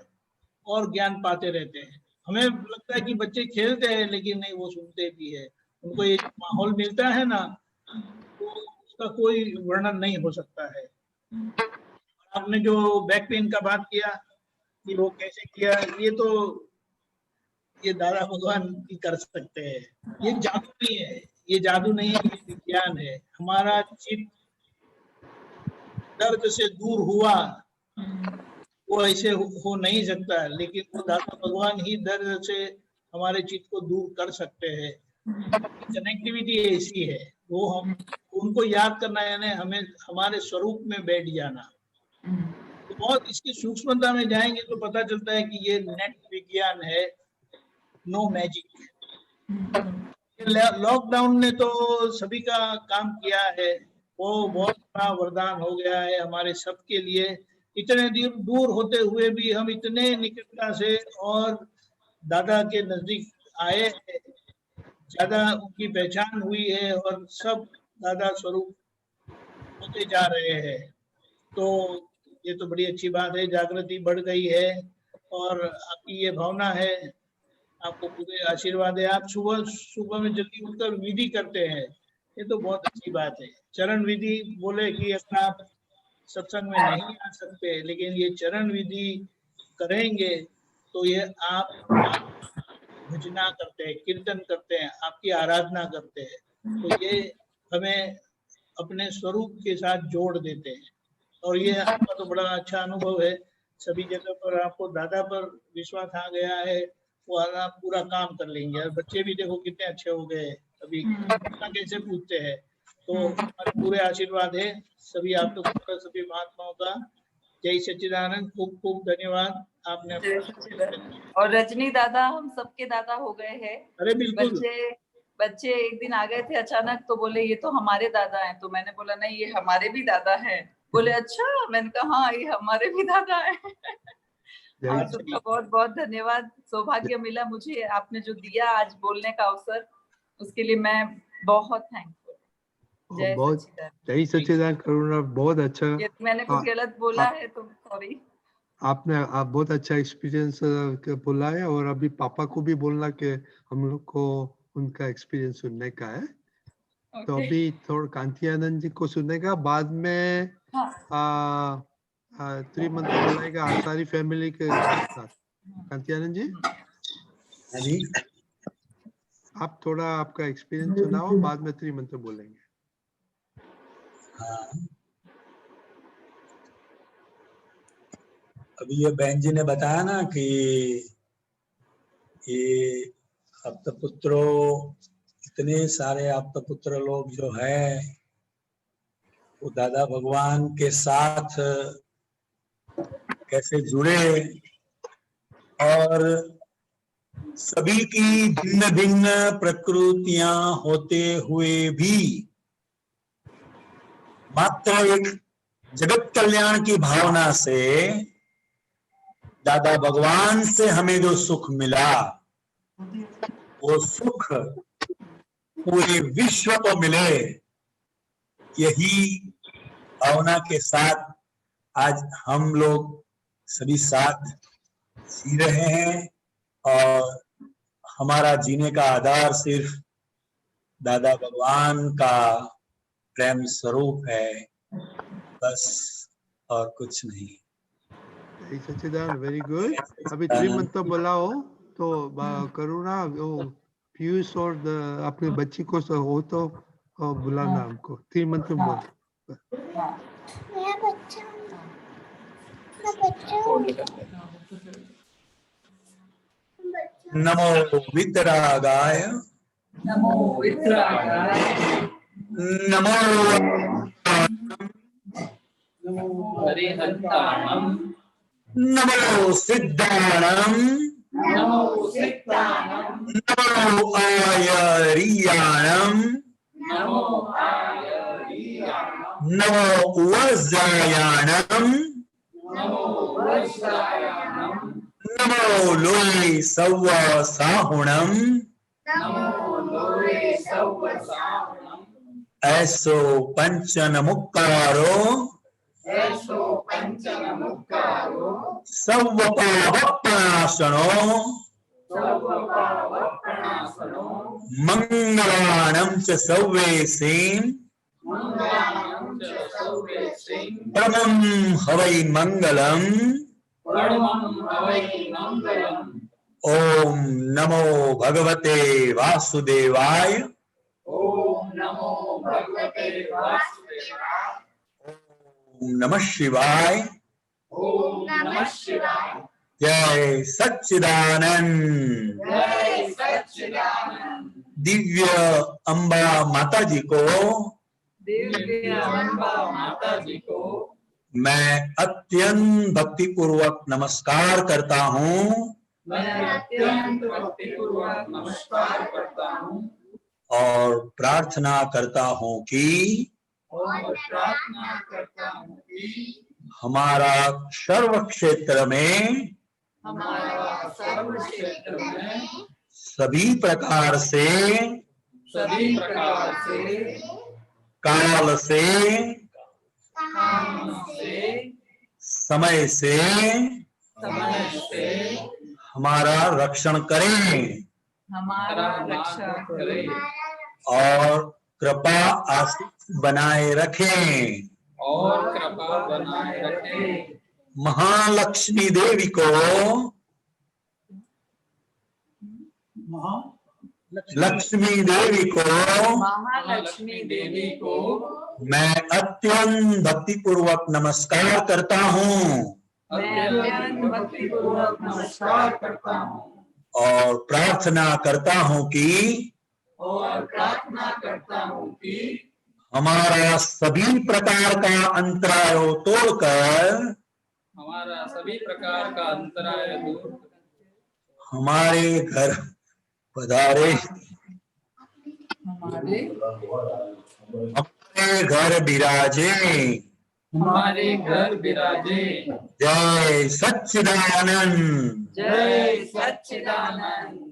[SPEAKER 5] और ज्ञान पाते रहते हैं। हमें लगता है कि बच्चे खेलते हैं, लेकिन नहीं, वो सुनते भी है। उनको ये माहौल मिलता है ना, तो उसका कोई वर्णन नहीं हो सकता है। आपने जो बैक पेन का बात किया कि वो कैसे किया, ये दादा भगवान ही कर सकते हैं। ये जादू नहीं है, ये जादू नहीं है, ये विज्ञान है। हमारा चित्त दर्द से दूर हुआ, वो ऐसे हो नहीं सकता, लेकिन वो दादा भगवान ही दर्द से हमारे चित्त को दूर कर सकते हैं। कनेक्टिविटी ऐसी है, वो हम उनको याद करना, यानी हमें हमारे स्वरूप में बैठ जाना। तो बहुत इसकी सूक्ष्मता में जाएंगे तो पता चलता है कि ये नेट विज्ञान है, नो मैजिक। लॉकडाउन ने तो सभी का काम किया है, वो बहुत बड़ा वरदान हो गया है हमारे सबके लिए। इतने दूर होते हुए भी हम इतने निकटता से और दादा के नजदीक आए हैं, ज्यादा उनकी पहचान हुई है और सब दादा स्वरूप होते जा रहे हैं। तो ये तो बड़ी अच्छी बात है, जागृति बढ़ गई है और आपकी ये भावना है, आपको पूरे आशीर्वाद है। आप सुबह में जल्दी उठकर विधि करते हैं, ये तो बहुत अच्छी बात है। चरण विधि बोले कि अगर आप सत्संग में नहीं आ सकते, लेकिन ये चरण विधि करेंगे तो ये आप भजना करते हैं, कीर्तन करते हैं, आपकी आराधना करते हैं, तो ये हमें अपने स्वरूप के साथ जोड़ देते हैं। और ये आपका तो बड़ा अच्छा अनुभव है, सभी जगह पर आपको दादा पर विश्वास आ गया है, वो आप पूरा काम कर लेंगे। और बच्चे भी देखो कितने अच्छे हो गए, अभी कैसे पूछते हैं, तो हमारे पूरे आशीर्वाद है सभी आप लोग का, सभी महात्माओं का। जय सच्चिदानंद, खूब खूब धन्यवाद आपने।
[SPEAKER 11] जय सच्चिदानंद। और रजनी दादा हम सबके दादा हो गए हैं।
[SPEAKER 5] अरे बिल्कुल।
[SPEAKER 11] बच्चे एक दिन आ गए थे अचानक, तो बोले ये तो हमारे दादा हैं। तो मैंने बोला नहीं, ये हमारे भी दादा हैं। बोले अच्छा, मैंने कहा हाँ ये हमारे भी दादा हैं। आप सबका बहुत बहुत धन्यवाद। सौभाग्य मिला मुझे, आपने जो दिया आज बोलने का अवसर, उसके लिए मैं बहुत थैंकफुल।
[SPEAKER 4] जय सच्चिदानंद करुणा, बहुत अच्छा।
[SPEAKER 11] मैंने कुछ गलत बोला है तो सॉरी। आप
[SPEAKER 4] बहुत अच्छा एक्सपीरियंस बोला है, और अभी पापा को भी बोलना कि हम लोग को उनका एक्सपीरियंस सुनने का है। तो अभी थोड़ा कांति आनंद जी को सुनेगा, बाद में त्रिमंत्र बोलाएगा आचार्य फैमिली के साथ। कांति आनंद जी, आप थोड़ा आपका एक्सपीरियंस सुनाओ, बाद में त्रिमंत्र बोलेंगे।
[SPEAKER 1] हाँ, अभी ये बहन जी ने बताया ना कि ये आप्तपुत्रों, इतने सारे आप्तपुत्र लोग जो है वो दादा भगवान के साथ कैसे जुड़े, और सभी की भिन्न भिन्न प्रकृतियां होते हुए भी मात्र एक जगत कल्याण की भावना से दादा भगवान से हमें जो सुख मिला, वो सुख पूरे विश्व को मिले, यही भावना के साथ आज हम लोग सभी साथ जी रहे हैं। और हमारा जीने का आधार सिर्फ दादा भगवान का प्रेम स्वरूप है, बस और कुछ नहीं।
[SPEAKER 4] सच्चिदानंद, वेरी गुड। अभी त्रिमंत्र बुलाओ तो करुणा, वो पीयूष और अपने बच्ची को हो तो बुलाना हमको। त्रिमंत्र बोल।
[SPEAKER 1] नमो वितरागाय,
[SPEAKER 11] नमो वितरागाय,
[SPEAKER 1] नमो
[SPEAKER 11] हरिहंताणं,
[SPEAKER 1] नमो सिद्धाणं,
[SPEAKER 11] नमो सिद्धाणं,
[SPEAKER 1] नमो आयरियाणं,
[SPEAKER 11] नमो आयरियाणं,
[SPEAKER 1] नमो वज्रायाणं,
[SPEAKER 11] नमो वज्रायाणं,
[SPEAKER 1] नमो लोये सव्व साहुणं,
[SPEAKER 11] नमो लोये सव्व साहुणं,
[SPEAKER 1] ऐसो पंचन मुक्कारो,
[SPEAKER 11] ऐसो पंचन मुक्कारो,
[SPEAKER 1] सव्व पावप्रणाशनो,
[SPEAKER 11] सव्व पावप्रणाशनो,
[SPEAKER 1] मंगलाणं च सव्वेसीं,
[SPEAKER 11] मंगलाणं च सव्वेसीं,
[SPEAKER 1] परमं हवै मंगलम्,
[SPEAKER 11] परमं हवै मंगलम्।
[SPEAKER 1] ओम नमो भगवते वासुदेवाय,
[SPEAKER 11] ओम नमो भगवते वासुदेवाय,
[SPEAKER 1] ओम नमः शिवाय,
[SPEAKER 11] ओम नमः शिवाय।
[SPEAKER 1] जय सच्चिदानंद।
[SPEAKER 11] जय सच्चिदानंद।
[SPEAKER 1] दिव्य अम्बा माता जी को,
[SPEAKER 11] दिव्य अम्बा माता जी को
[SPEAKER 1] मैं अत्यंत भक्ति पूर्वक नमस्कार करता हूँ,
[SPEAKER 11] मैं अत्यंत भक्तिपूर्वक नमस्कार करता हूँ,
[SPEAKER 1] और प्रार्थना करता हूँ कि
[SPEAKER 11] और प्रार्थना करता हूँ कि
[SPEAKER 1] हमारा सर्व क्षेत्र में,
[SPEAKER 11] हमारा सर्व क्षेत्र में
[SPEAKER 1] सभी प्रकार से,
[SPEAKER 11] सभी प्रकार से,
[SPEAKER 1] काल से,
[SPEAKER 11] काम से,
[SPEAKER 1] समय से
[SPEAKER 11] समय से
[SPEAKER 1] हमारा रक्षण करें,
[SPEAKER 11] हमारा रक्षा करें,
[SPEAKER 1] और कृपा आशीष बनाए रखें।
[SPEAKER 11] और कृपा बनाए रखें।
[SPEAKER 1] महालक्ष्मी देवी को लक्ष्मी देवी को
[SPEAKER 11] महालक्ष्मी देवी को
[SPEAKER 1] मैं अत्यंत भक्तिपूर्वक नमस्कार करता हूँ
[SPEAKER 11] मैं अत्यंत भक्तिपूर्वक नमस्कार करता हूँ
[SPEAKER 1] और प्रार्थना करता हूँ कि हमारा सभी प्रकार का अंतरायों तोड़कर हमारे घर पधारे, हमारे घर विराजे, जय सच्चिदानंद।
[SPEAKER 11] जय सच्चिदानंद।